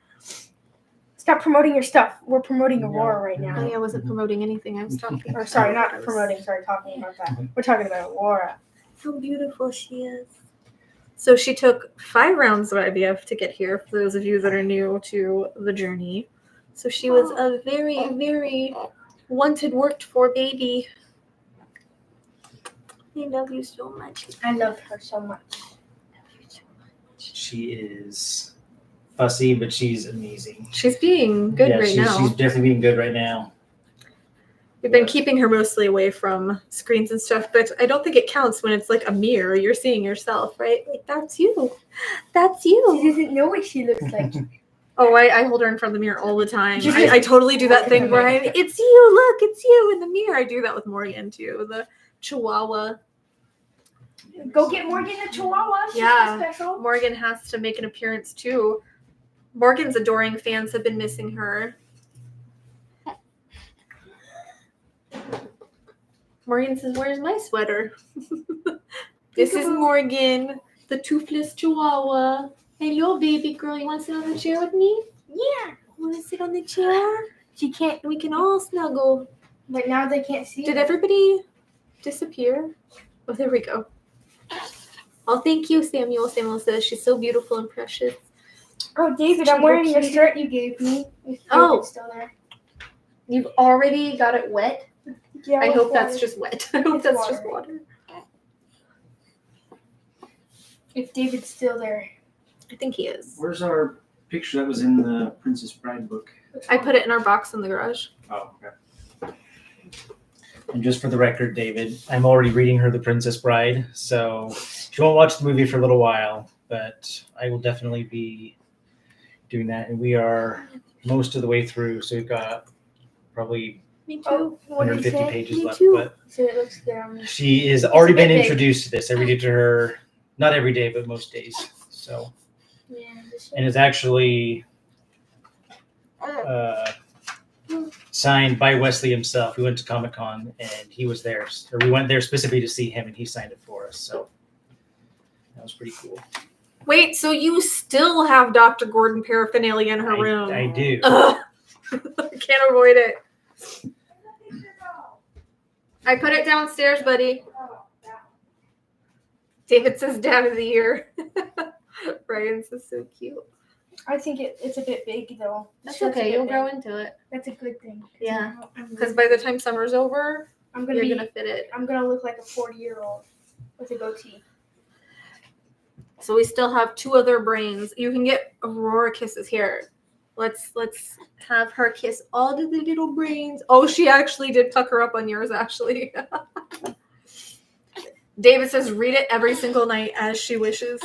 Stop promoting your stuff. We're promoting Yeah. Aurora right Oh, now. yeah, I wasn't promoting anything. I was talking. Or sorry, I not was- promoting. Sorry, talking about that. We're talking about Aurora. How beautiful she is. So she took 5 rounds of IVF to get here, for those of you that are new to the journey. So she was a very, very wanted, worked for baby. I love you so much. I love her so much. She is fussy, but she's amazing. She's being good right she's, now. She's definitely being good right now. We've been keeping her mostly away from screens and stuff, but I don't think it counts when it's like a mirror. You're seeing yourself, right? Like, that's you. That's She you. doesn't know what she looks like. Oh, I hold her in front of the mirror all the time. Just- I totally do that thing where it's you, look, it's you in the mirror. I do that with Morgan too, the Chihuahua. Go get Morgan the Chihuahua. She's Yeah. not special. Morgan has to make an appearance too. Morgan's adoring fans have been missing her. Morgan says, "Where's my sweater?" This is Morgan, the toothless Chihuahua. Hello, baby girl. You want to sit on the chair with me? Yeah. Want to sit on the chair? She can't. We can all snuggle. But now they can't see. Did her. everybody disappear? Oh, there we go. Oh, thank you, Samuel. Samuel says she's so beautiful and precious. Oh, David, I'm wearing your shirt you gave me. If Oh. David's still there. You've already got it wet? Yeah, I with hope water. that's just wet. I hope It's that's just water. water. If David's still there. I think he is. Where's our picture that was in the Princess Bride book? I put it in our box in the garage. Oh, okay. And just for the record, David, I'm already reading her The Princess Bride, so she won't watch the movie for a little while, but I will definitely be doing that. And we are most of the way through, so we've got probably Me too. Oh, what did he 150 say? pages Me left. too. But So it looks good on me. she has already a bit been big. introduced to this. I read it to her, not every day, but most days. So, Yeah, this and it's actually signed by Wesley himself. We went to Comic-Con and he was there, or we went there specifically to see him, and he signed it for us. So that was pretty cool. Wait, so you still have Dr. Gordon paraphernalia in her room? I do. Ugh. I can't avoid it. I put it downstairs, buddy. David says Dad of the Year. Ryan says so cute. I think it's a bit big though. That's Shirt's a okay. bit You'll big. grow into it. That's a good thing. Yeah. I'm Because by the time summer's over, I'm gonna you're be. gonna fit it. I'm gonna look like a 40-year-old with a goatee. So we still have two other brains. You can get Aurora kisses here. Let's have her kiss all of the little brains. Oh, she actually did pucker up on yours, actually. David says read it every single night as she wishes.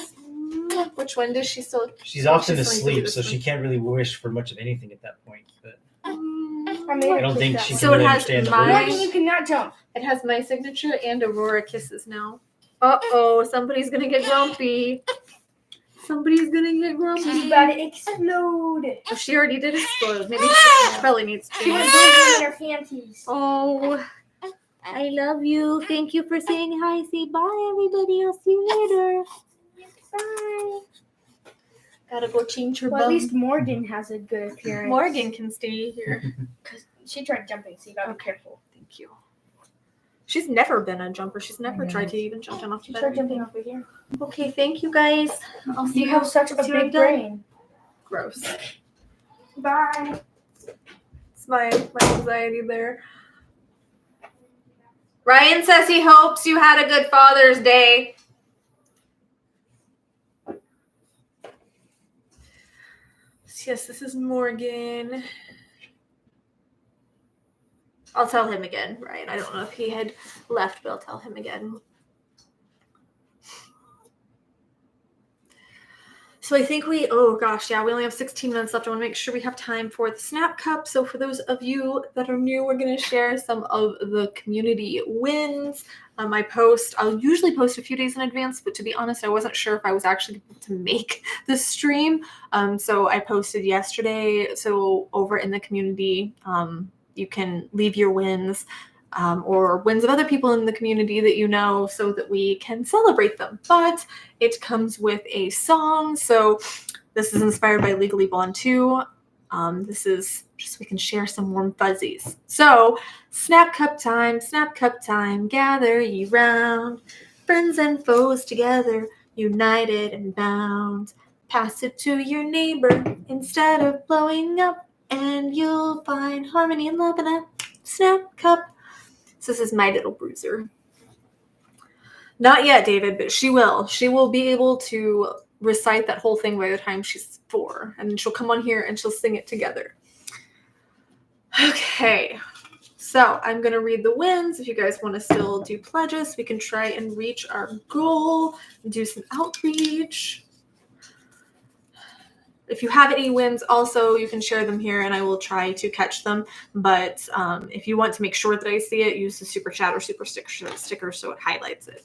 Which one does she still? She's often She's going to asleep, do so this she one. can't really wish for much of anything at that point. But I I don't think she can So it really has understand the my- Morgan, words. you cannot jump. It has my signature and Aurora kisses now. Uh-oh, somebody's gonna get grumpy. Somebody's gonna get grumpy. She's about to explode. Oh, she already did explode. Maybe she probably needs She was to. going in her panties. Oh, I love you. Thank you for saying hi. Say bye, everybody. I'll see you later. Bye. Gotta go change her Well, at bum. least Morgan has a good appearance. Morgan can stay here. Because she tried jumping, so you gotta be careful. Thank you. She's never been a jumper. She's never tried to even jump off the She bed. tried jumping over here. Okay, thank you guys. I'll see You have such a once you're big done. brain. Gross. Bye. It's my anxiety there. Ryan says he hopes you had a good Father's Day. Yes, this is Morgan. I'll tell him again, Ryan. I don't know if he had left, but I'll tell him again. So I think we only have 16 minutes left. I want to make sure we have time for the Snap Cup. So for those of you that are new, we're going to share some of the community wins. I'll usually post a few days in advance, but to be honest, I wasn't sure if I was actually going to make the stream. So I posted yesterday. So over in the community, you can leave your wins or wins of other people in the community that you know so that we can celebrate them. But it comes with a song. So this is inspired by Legally Blonde 2. This is just so we can share some warm fuzzies. So snap cup time, gather ye round. Friends and foes together, united and bound. Pass it to your neighbor instead of blowing up, and you'll find harmony and love in a snap cup. So this is my little bruiser. Not yet, David, but she will. She will be able to recite that whole thing by the time she's 4. And she'll come on here and she'll sing it together. Okay. So I'm going to read the wins. If you guys want to still do pledges, we can try and reach our goal and do some outreach. If you have any wins, also, you can share them here and I will try to catch them. But if you want to make sure that I see it, use the super chat or super sticker so it highlights it.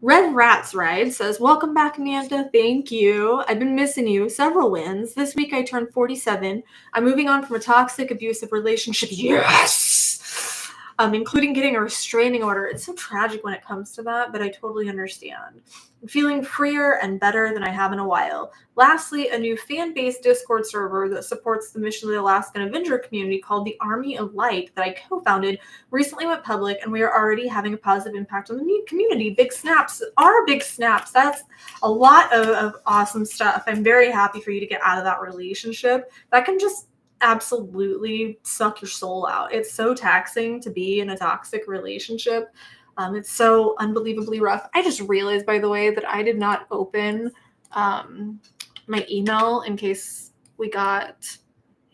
Red Rats Ride says, welcome back, Amanda. Thank you. I've been missing you. Several wins. This week I turned 47. I'm moving on from a toxic, abusive relationship. Yes! including getting a restraining order. It's so tragic when it comes to that, but I totally understand. I'm feeling freer and better than I have in a while. Lastly, a new fan-based Discord server that supports the Mission of the Alaskan Avenger community called the Army of Light that I co-founded recently went public, and we are already having a positive impact on the community. Big snaps are big snaps. That's a lot of awesome stuff. I'm very happy for you to get out of that relationship. That can just absolutely suck your soul out. It's so taxing to be in a toxic relationship. It's so unbelievably rough. I just realized, by the way, that I did not open my email in case we got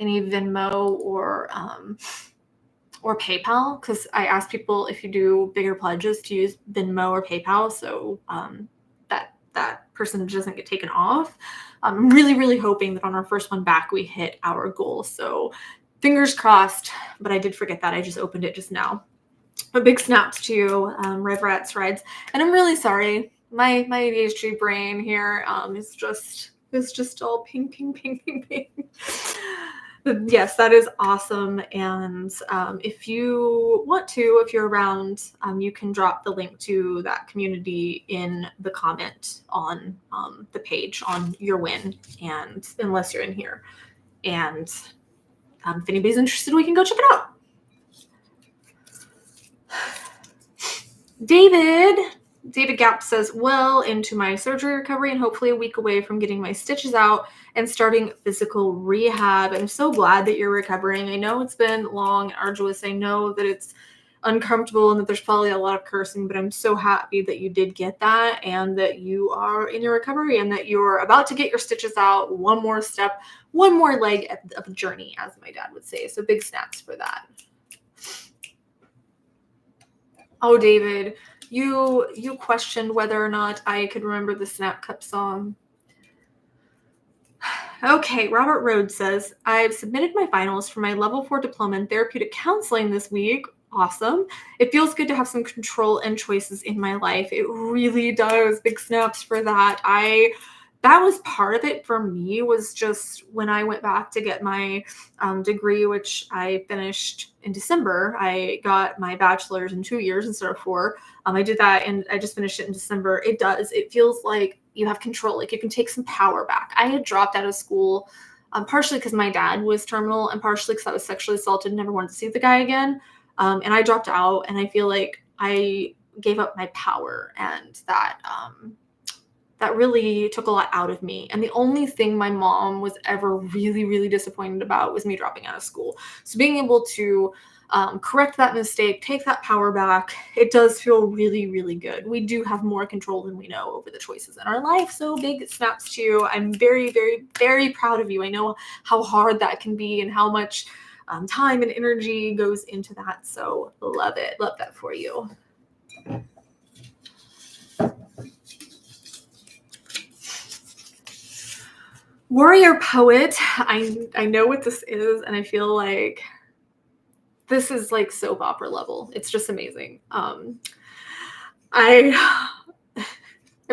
any Venmo or PayPal, because I asked people if you do bigger pledges to use Venmo or PayPal, so that person doesn't get taken off. I'm really, really hoping that on our first one back, we hit our goal. So fingers crossed, but I did forget that. I just opened it just now. A big snaps to you, Red Rats Rides. And I'm really sorry. My ADHD brain here is just all ping, ping, ping, ping, ping. But yes, that is awesome. And if you want to, if you're around, you can drop the link to that community in the comment on the page on your win, and unless you're in here. And if anybody's interested, we can go check it out. David Gap says, well into my surgery recovery and hopefully a week away from getting my stitches out and starting physical rehab. I'm so glad that you're recovering. I know it's been long and arduous. I know that it's uncomfortable and that there's probably a lot of cursing, but I'm so happy that you did get that and that you are in your recovery and that you're about to get your stitches out. One more step, one more leg of the journey, as my dad would say. So big snaps for that. Oh, David, you questioned whether or not I could remember the Snap Cup song. Okay, Robert Rhodes says, I've submitted my finals for my level 4 diploma in therapeutic counseling this week. Awesome. It feels good to have some control and choices in my life. It really does. Big snaps for that. That was part of it for me, was just when I went back to get my degree, which I finished in December. I got my bachelor's in 2 years instead of 4. I did that and I just finished it in December. It feels like you have control, like you can take some power back. I had dropped out of school partially because my dad was terminal and partially because I was sexually assaulted and never wanted to see the guy again. And I dropped out, and I feel like I gave up my power, and that really took a lot out of me. And the only thing my mom was ever really, really disappointed about was me dropping out of school. So being able to correct that mistake, take that power back, it does feel really, really good. We do have more control than we know over the choices in our life. So big snaps to you. I'm very, very, very proud of you. I know how hard that can be and how much time and energy goes into that. So love it. Love that for you. Warrior Poet, I know what this is, and I feel like this is like soap opera level. It's just amazing. I'm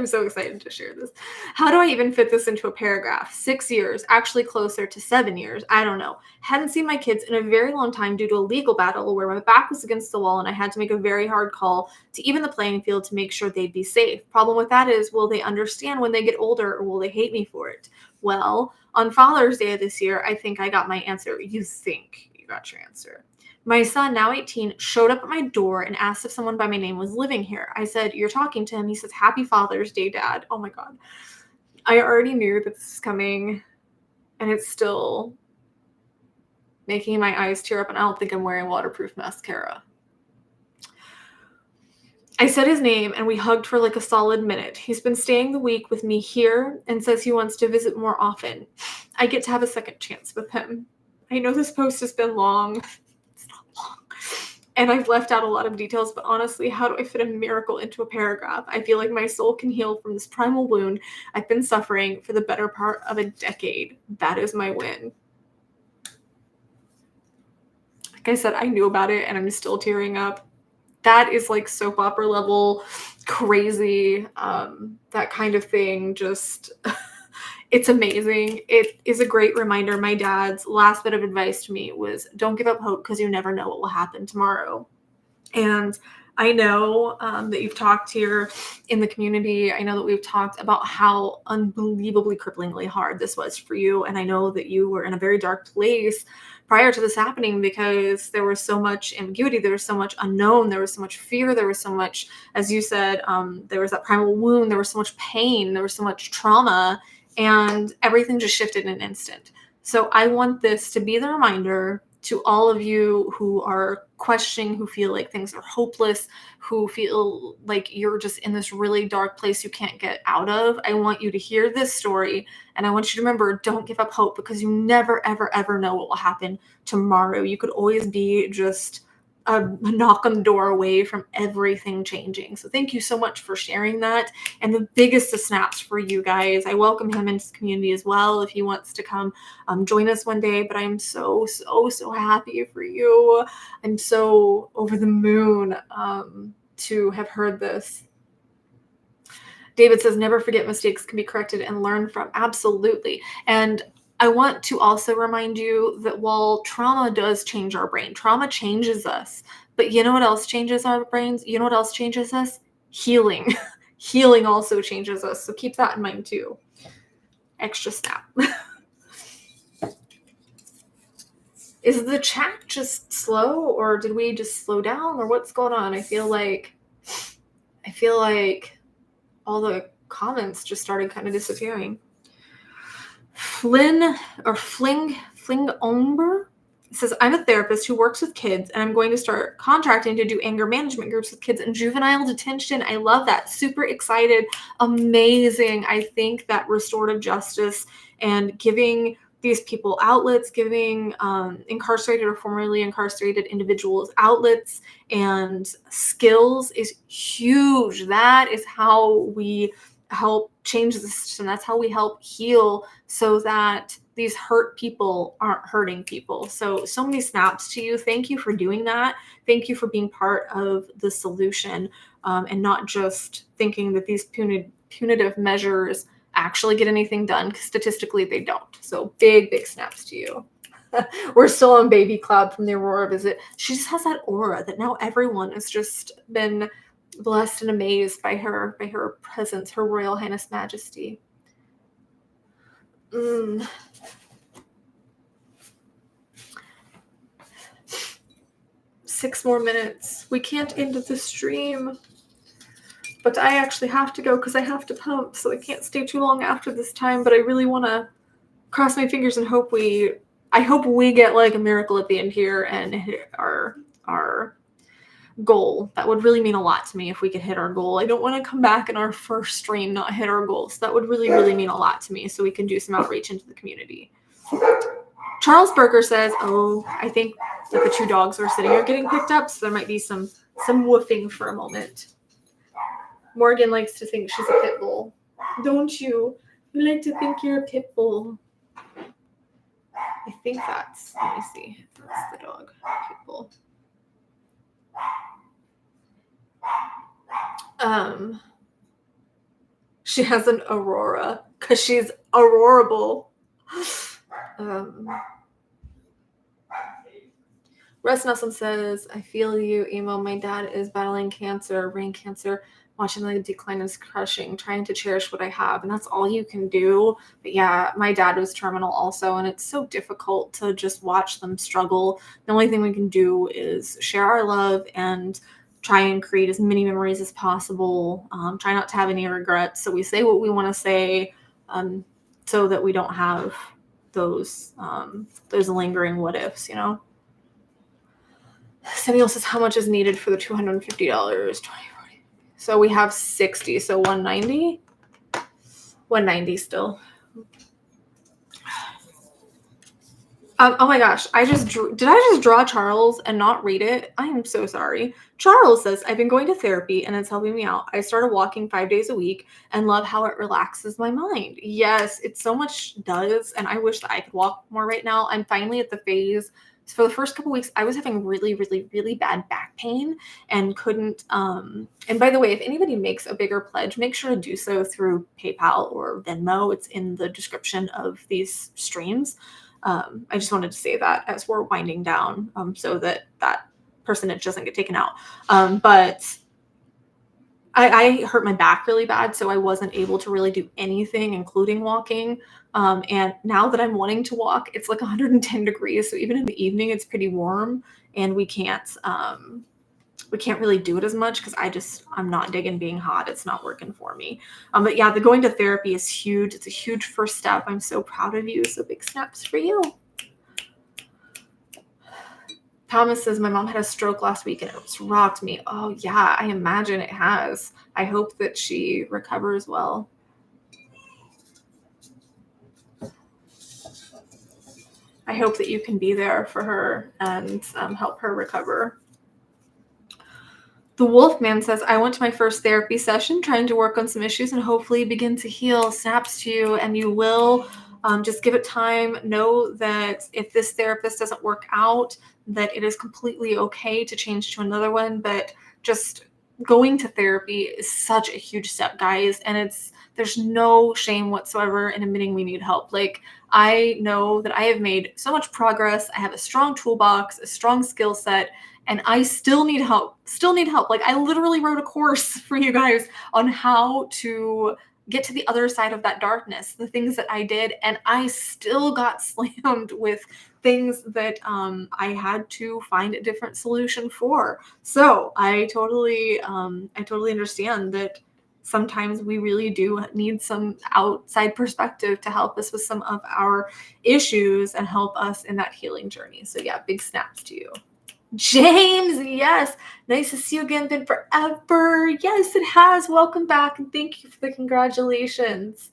so excited to share this. How do I even fit this into a paragraph? 6 years, actually closer to 7 years. I don't know. Hadn't seen my kids in a very long time due to a legal battle where my back was against the wall and I had to make a very hard call to even the playing field to make sure they'd be safe. Problem with that is, will they understand when they get older, or will they hate me for it? Well, on Father's Day of this year, I think I got my answer. You think you got your answer. My son, now 18, showed up at my door and asked if someone by my name was living here. I said, you're talking to him. He says, Happy Father's Day, Dad. Oh my God. I already knew that this is coming, and it's still making my eyes tear up, and I don't think I'm wearing waterproof mascara. I said his name, and we hugged for like a solid minute. He's been staying the week with me here and says he wants to visit more often. I get to have a second chance with him. I know this post has been long. It's not long. And I've left out a lot of details, but honestly, how do I fit a miracle into a paragraph? I feel like my soul can heal from this primal wound I've been suffering for the better part of a decade. That is my win. Like I said, I knew about it, and I'm still tearing up. That is like soap opera level crazy, that kind of thing. Just, it's amazing. It is a great reminder. My dad's last bit of advice to me was, don't give up hope because you never know what will happen tomorrow. And I know that you've talked here in the community. I know that we've talked about how unbelievably cripplingly hard this was for you. And I know that you were in a very dark place prior to this happening because there was so much ambiguity. There was so much unknown. There was so much fear. There was so much, as you said, there was that primal wound. There was so much pain. There was so much trauma. And everything just shifted in an instant. So I want this to be the reminder to all of you who are questioning, who feel like things are hopeless, who feel like you're just in this really dark place you can't get out of. I want you to hear this story, and I want you to remember, don't give up hope, because you never, ever, ever know what will happen tomorrow. You could always be just a knock on the door away from everything changing. So thank you so much for sharing that. And the biggest of snaps for you guys. I welcome him into the community as well if he wants to come join us one day. But I'm so, so, so happy for you. I'm so over the moon to have heard this. David says, never forget mistakes can be corrected and learned from. Absolutely. And I want to also remind you that while trauma does change our brain, trauma changes us. But you know what else changes our brains? You know what else changes us? Healing. Healing also changes us. So keep that in mind too. Extra snap. Is the chat just slow, or did we just slow down, or what's going on? I feel like all the comments just started kind of disappearing. Fling Omber says, I'm a therapist who works with kids, and I'm going to start contracting to do anger management groups with kids in juvenile detention. I love that. Super excited. Amazing. I think that restorative justice and giving these people outlets, giving incarcerated or formerly incarcerated individuals outlets and skills is huge. That is how we help change the system. That's how we help heal, so that these hurt people aren't hurting people. So many snaps to you. Thank you for doing that. Thank you for being part of the solution, and not just thinking that these punitive measures actually get anything done, because statistically they don't. So big, big snaps to you. We're still on Baby Cloud from the Aurora visit. She just has that aura that now everyone has just been blessed and amazed by her presence, her Royal Highness Majesty. 6 more minutes. We can't end the stream, but I actually have to go because I have to pump, so I can't stay too long after this time. But I really want to cross my fingers and hope we get like a miracle at the end here and hit our goal. That would really mean a lot to me if we could hit our goal. I don't want to come back in our first stream not hit our goals. So that would really, really mean a lot to me, so we can do some outreach into the community. Charles Berger says, oh, I think that the 2 dogs are sitting here getting picked up, so there might be some woofing for a moment. Morgan likes to think she's a pit bull. Don't you? You like to think you're a pit bull. I think that's, let me see. That's the dog. Pit bull. She has an aurora because she's aurorable. Russ Nelson says, I feel you, emo. My dad is battling cancer, brain cancer. Watching the decline is crushing, trying to cherish what I have. And that's all you can do. But yeah, my dad was terminal also. And it's so difficult to just watch them struggle. The only thing we can do is share our love and try and create as many memories as possible. Try not to have any regrets. So we say what we want to say, so that we don't have those lingering what ifs, you know? Samuel says, how much is needed for the $250? So we have 60, so 190. 190 still. Oh my gosh, did I just draw Charles and not read it? I am so sorry. Charles says, I've been going to therapy and it's helping me out. I started walking 5 days a week and love how it relaxes my mind. Yes, it so much does. And I wish that I could walk more right now. I'm finally at the phase. So for the first couple weeks, I was having really, really, really bad back pain and couldn't. And by the way, if anybody makes a bigger pledge, make sure to do so through PayPal or Venmo. It's in the description of these streams. I just wanted to say that as we're winding down, so that percentage doesn't get taken out. But I hurt my back really bad, so I wasn't able to really do anything, including walking. And now that I'm wanting to walk, it's like 110 degrees. So even in the evening, it's pretty warm, and we can't really do it as much because I'm not digging being hot. It's not working for me. But yeah, the going to therapy is huge. It's a huge first step. I'm so proud of you. So big snaps for you. Thomas says, my mom had a stroke last week and it's rocked me. Oh yeah, I imagine it has. I hope that she recovers well. I hope that you can be there for her and help her recover. The Wolfman says, I went to my first therapy session trying to work on some issues and hopefully begin to heal. Snaps to you, and you will. Just give it time. Know that if this therapist doesn't work out, that it is completely okay to change to another one. But just going to therapy is such a huge step, guys. And there's no shame whatsoever in admitting we need help. Like, I know that I have made so much progress. I have a strong toolbox, a strong skill set, and I still need help. Like, I literally wrote a course for you guys on how to get to the other side of that darkness, the things that I did, and I still got slammed with things that I had to find a different solution for. So I totally understand that sometimes we really do need some outside perspective to help us with some of our issues and help us in that healing journey. So yeah, big snaps to you. James, yes. Nice to see you again. Been forever. Yes, it has. Welcome back, and thank you for the congratulations.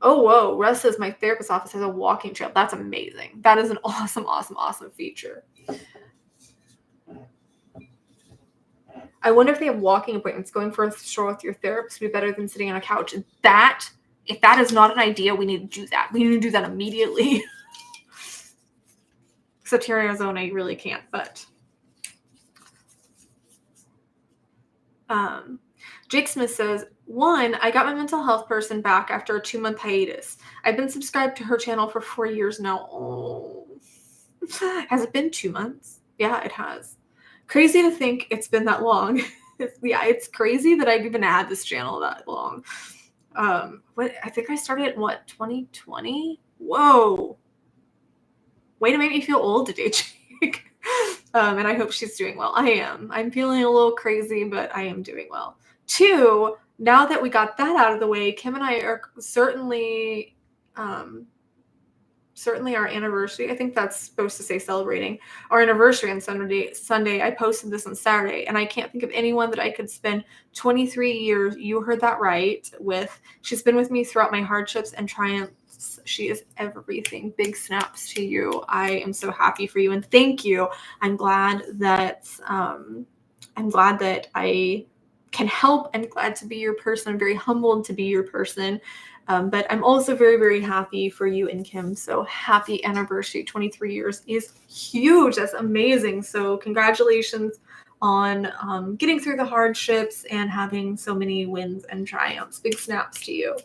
Oh, whoa. Russ says my therapist's office has a walking trail. That's amazing. That is an awesome, awesome, awesome feature. I wonder if they have walking appointments. Going for a stroll with your therapist would be better than sitting on a couch. If that is not an idea, we need to do that. We need to do that immediately. Except here in Arizona, you really can't, but Jake Smith says, 1, I got my mental health person back after a 2-month hiatus. I've been subscribed to her channel for 4 years now. Oh. Has it been 2 months? Yeah, it has. Crazy to think it's been that long. Yeah, it's crazy that I've even had this channel that long. I think I started in 2020? Whoa. Way to make me feel old today, Jake. And I hope she's doing well. I am. I'm feeling a little crazy, but I am doing well. 2, now that we got that out of the way, Kim and I are certainly our anniversary. I think that's supposed to say celebrating our anniversary on Sunday. I posted this on Saturday, and I can't think of anyone that I could spend 23 years, you heard that right, with. She's been with me throughout my hardships and triumphs. She is everything. Big snaps to you. I am so happy for you, and thank you. I'm glad that I can help. I'm glad to be your person. I'm very humbled to be your person. But I'm also very, very happy for you and Kim. So happy anniversary. 23 years is huge. That's amazing. So congratulations on getting through the hardships and having so many wins and triumphs. Big snaps to you.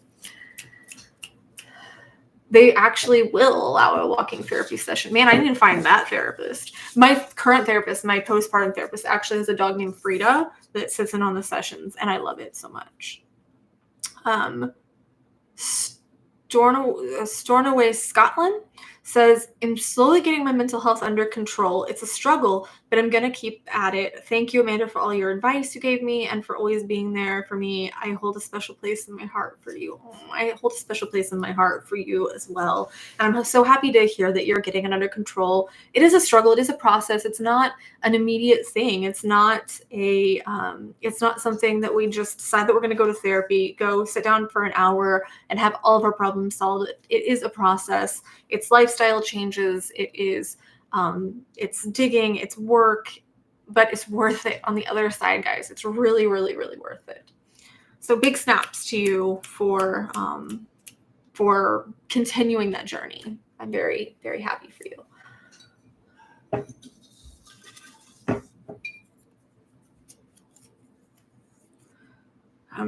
They actually will allow a walking therapy session. Man, I didn't find that therapist. My current therapist, my postpartum therapist, actually has a dog named Frida that sits in on the sessions, and I love it so much. Stornoway Scotland says, I'm slowly getting my mental health under control. It's a struggle, but I'm going to keep at it. Thank you, Amanda, for all your advice you gave me and for always being there for me. I hold a special place in my heart for you. I hold a special place in my heart for you as well. And I'm so happy to hear that you're getting it under control. It is a struggle. It is a process. It's not an immediate thing. It's not something that we just decide that we're going to go to therapy, go sit down for an hour and have all of our problems solved. It is a process. It's lifestyle changes. It's digging, it's work, but it's worth it on the other side, guys. It's really, really, really worth it. So big snaps to you for continuing that journey. I'm very, very happy for you.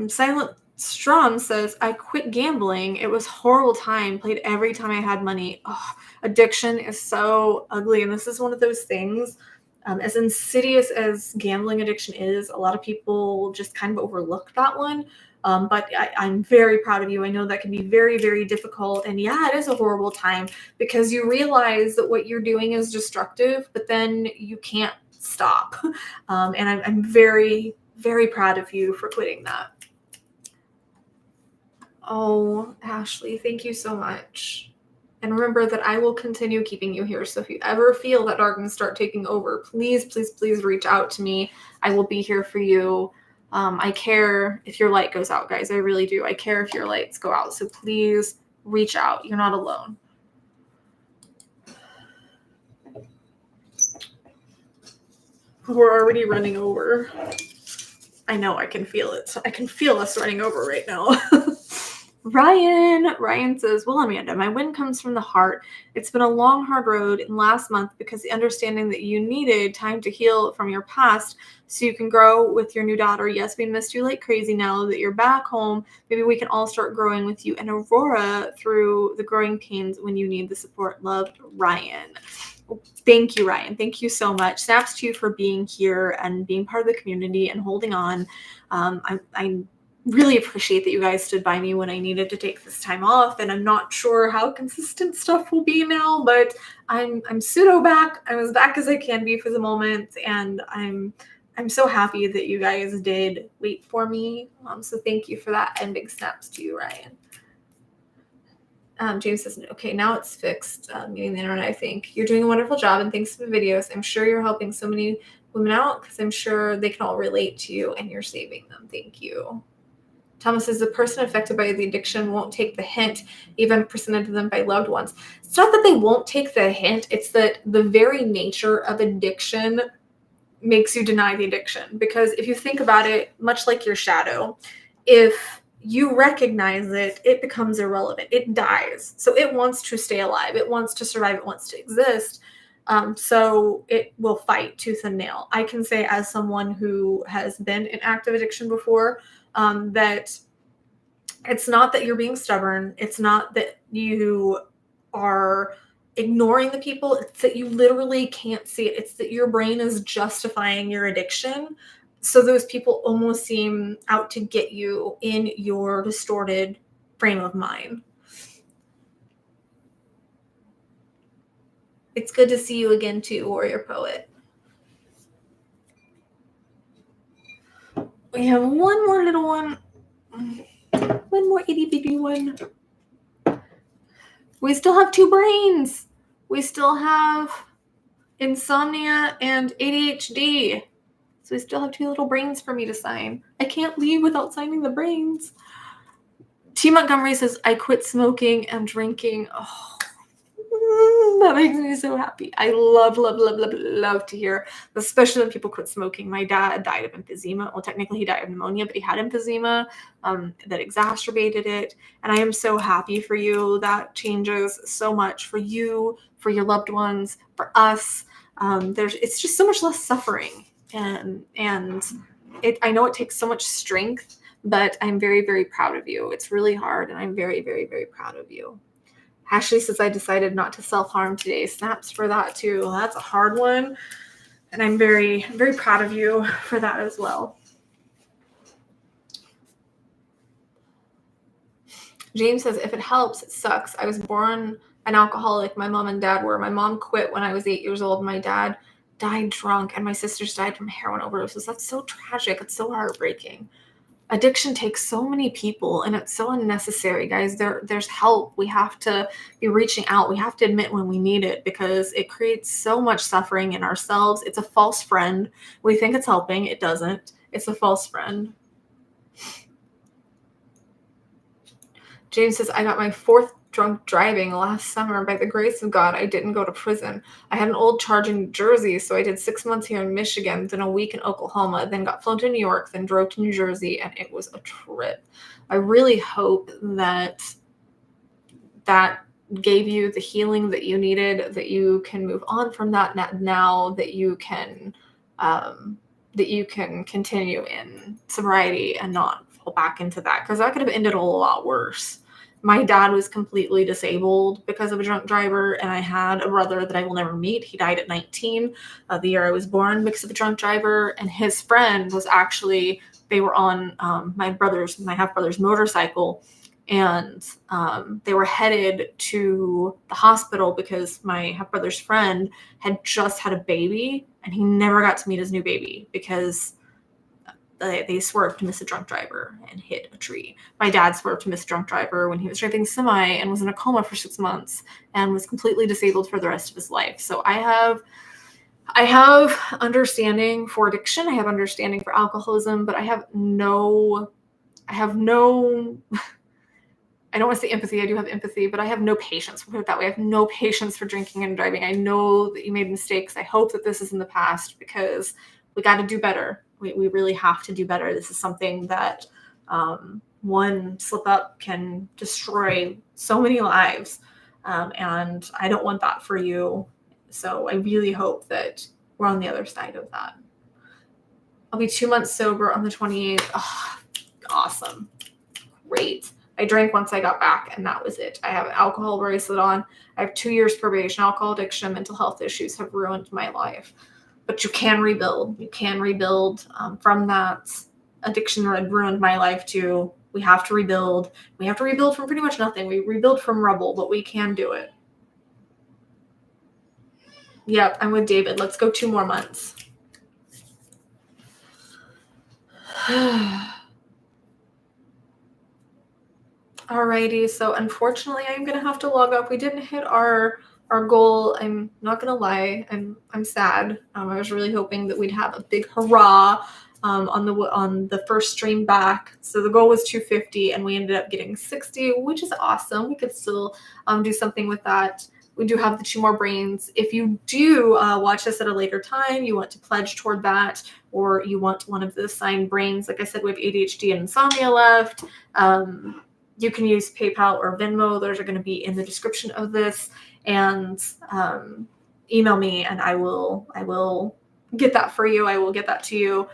Silent Strum says, I quit gambling. It was a horrible time. Played every time I had money. Oh, addiction is so ugly. And this is one of those things, as insidious as gambling addiction is, a lot of people just kind of overlook that one. But I'm very proud of you. I know that can be very, very difficult. And yeah, it is a horrible time because you realize that what you're doing is destructive, but then you can't stop. And I'm very, very proud of you for quitting that. Oh, Ashley, thank you so much. And remember that I will continue keeping you here. So if you ever feel that darkness start taking over, please, please, please reach out to me. I will be here for you. I care if your light goes out, guys. I really do. I care if your lights go out. So please reach out. You're not alone. We're already running over. I know, I can feel it. I can feel us running over right now. Ryan says, well, Amanda, my win comes from the heart. It's been a long, hard road. And last month, because the understanding that you needed time to heal from your past so you can grow with your new daughter. Yes, we missed you like crazy. Now that you're back home, maybe we can all start growing with you and Aurora through the growing pains when you need the support. Love, Ryan. Thank you, Ryan. Thank you so much. Snaps to you for being here and being part of the community and holding on. I really appreciate that you guys stood by me when I needed to take this time off, and I'm not sure how consistent stuff will be now, but I'm pseudo back. I'm as back as I can be for the moment, and I'm so happy that you guys did wait for me. So thank you for that, and big snaps to you, Ryan. James says, okay, now it's fixed. Meaning the internet, I think. You're doing a wonderful job, and thanks for the videos. I'm sure you're helping so many women out because I'm sure they can all relate to you, and you're saving them. Thank you. Thomas says, the person affected by the addiction won't take the hint, even presented to them by loved ones. It's not that they won't take the hint. It's that the very nature of addiction makes you deny the addiction. Because if you think about it, much like your shadow, if you recognize it, it becomes irrelevant. It dies. So it wants to stay alive. It wants to survive. It wants to exist. So it will fight tooth and nail. I can say, as someone who has been in active addiction before, that it's not that you're being stubborn. It's not that you are ignoring the people. It's that you literally can't see it. It's that your brain is justifying your addiction. So those people almost seem out to get you in your distorted frame of mind. It's good to see you again too, Warrior Poet. We have one more little one. One more itty bitty one. We still have 2 brains. We still have insomnia and ADHD. So we still have 2 little brains for me to sign. I can't leave without signing the brains. T. Montgomery says, I quit smoking and drinking. Oh, that makes me so happy. I love to hear, especially when people quit smoking. My dad died of emphysema. Well, technically he died of pneumonia, but he had emphysema that exacerbated it. And I am so happy for you. That changes so much for you, for your loved ones, for us. It's just so much less suffering. And I know it takes so much strength, but I'm very, very proud of you. It's really hard, and I'm very, very, very proud of you. Ashley says, I decided not to self-harm today. Snaps for that too. Well, that's a hard one. And I'm very, very proud of you for that as well. James says, if it helps, it sucks. I was born an alcoholic. My mom and dad were. My mom quit when I was 8 years old. My dad died drunk, and my sisters died from heroin overdoses. That's so tragic. It's so heartbreaking. Addiction takes so many people, and it's so unnecessary, guys. There's help. We have to be reaching out. We have to admit when we need it, because it creates so much suffering in ourselves. It's a false friend. We think it's helping. It doesn't. It's a false friend. James says, I got my 4th drunk driving last summer. By the grace of God, I didn't go to prison. I had an old charge in New Jersey, so I did 6 months here in Michigan, then a week in Oklahoma, then got flown to New York, then drove to New Jersey, and it was a trip. I really hope that gave you the healing that you needed, that you can move on from that now, that you can continue in sobriety and not go back into that because that could have ended a lot worse. My dad was completely disabled because of a drunk driver, and I had a brother that I will never meet. He died at 19, the year I was born, because of a drunk driver. And his friend was actually, they were on my half-brother's motorcycle, and they were headed to the hospital because my half-brother's friend had just had a baby, and he never got to meet his new baby because they swerved to miss a drunk driver and hit a tree. My dad swerved to miss a drunk driver when he was driving semi and was in a coma for 6 months and was completely disabled for the rest of his life. So I have understanding for addiction. I have understanding for alcoholism, but I don't want to say empathy. I do have empathy, but I have no patience. We'll put it that way. I have no patience for drinking and driving. I know that you made mistakes. I hope that this is in the past because we got to do better. We really have to do better. This is something that one slip up can destroy so many lives. And I don't want that for you. So I really hope that we're on the other side of that. I'll be 2 months sober on the 28th. Oh, awesome. Great. I drank once I got back, and that was it. I have an alcohol bracelet on. I have 2 years probation. Alcohol addiction, mental health issues have ruined my life. But you can rebuild. You can rebuild from that. Addiction ruined my life too. We have to rebuild. We have to rebuild from pretty much nothing. We rebuild from rubble, but we can do it. Yep, I'm with David. Let's go 2 more months. Alrighty, so unfortunately I'm gonna have to log off. We didn't hit our goal. I'm not gonna lie, I'm sad. I was really hoping that we'd have a big hurrah on the first stream back. So the goal was 250 and we ended up getting 60, which is awesome. We could still do something with that. We do have the 2 more brains. If you do watch this at a later time, you want to pledge toward that, or you want one of the assigned brains. Like I said, we have ADHD and insomnia left. You can use PayPal or Venmo. Those are going to be in the description of this. And email me and I will get that for you. I will get that to you.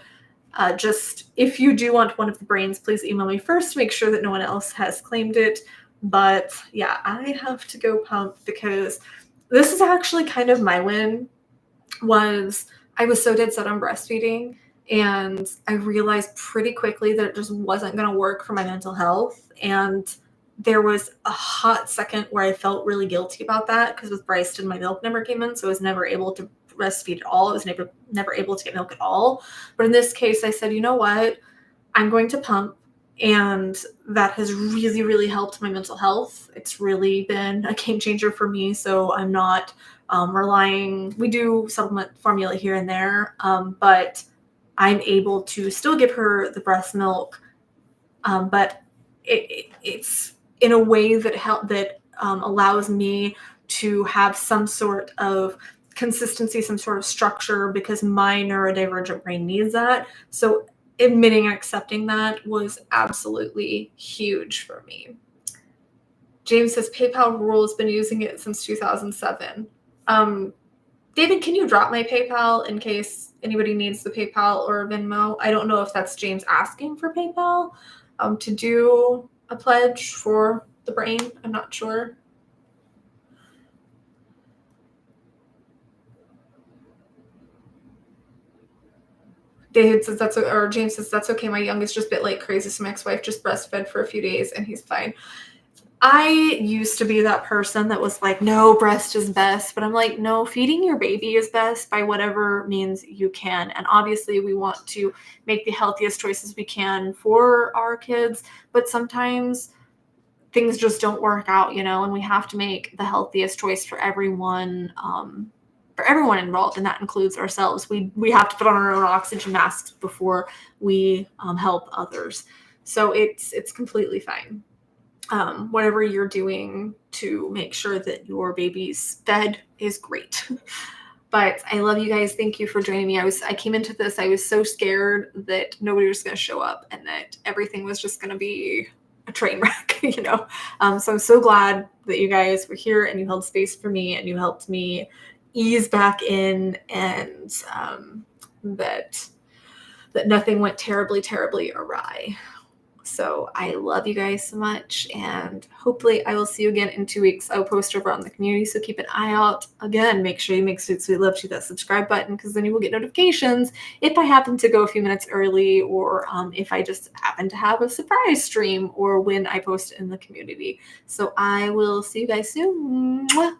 Just if you do want one of the brains, please email me first to make sure that no one else has claimed it. But yeah, I have to go pump because this is actually kind of my win. I was so dead set on breastfeeding, and I realized pretty quickly that it just wasn't going to work for my mental health. And there was a hot second where I felt really guilty about that because with Bryceton, my milk never came in, so I was never able to breastfeed at all. I was never able to get milk at all. But in this case, I said, you know what? I'm going to pump. And that has really, really helped my mental health. It's really been a game changer for me. So I'm not relying. We do supplement formula here and there, but I'm able to still give her the breast milk. But it's in a way that allows me to have some sort of consistency, some sort of structure, because my neurodivergent brain needs that. So admitting and accepting that was absolutely huge for me. James says PayPal Rule has been using it since 2007. David, can you drop my PayPal in case anybody needs the PayPal or Venmo? I don't know if that's James asking for PayPal to do a pledge for the brain. I'm not sure. David says James says that's okay. My youngest just bit like crazy, so my ex-wife just breastfed for a few days and he's fine. I used to be that person that was like, no, breast is best. But I'm like, no, feeding your baby is best by whatever means you can. And obviously we want to make the healthiest choices we can for our kids. But sometimes things just don't work out, and we have to make the healthiest choice for everyone involved. And that includes ourselves. We have to put on our own oxygen masks before we help others. So it's completely fine. Whatever you're doing to make sure that your baby's fed is great. But I love you guys. Thank you for joining me. I came into this, I was so scared that nobody was going to show up and that everything was just going to be a train wreck, So I'm so glad that you guys were here and you held space for me and you helped me ease back in, and that nothing went terribly, terribly awry. So I love you guys so much, and hopefully I will see you again in 2 weeks. I'll post over on the community, so keep an eye out. Again, make sure you make Sweet Sweet Love to that subscribe button, because then you will get notifications if I happen to go a few minutes early, or if I just happen to have a surprise stream, or when I post in the community. So I will see you guys soon. Mwah.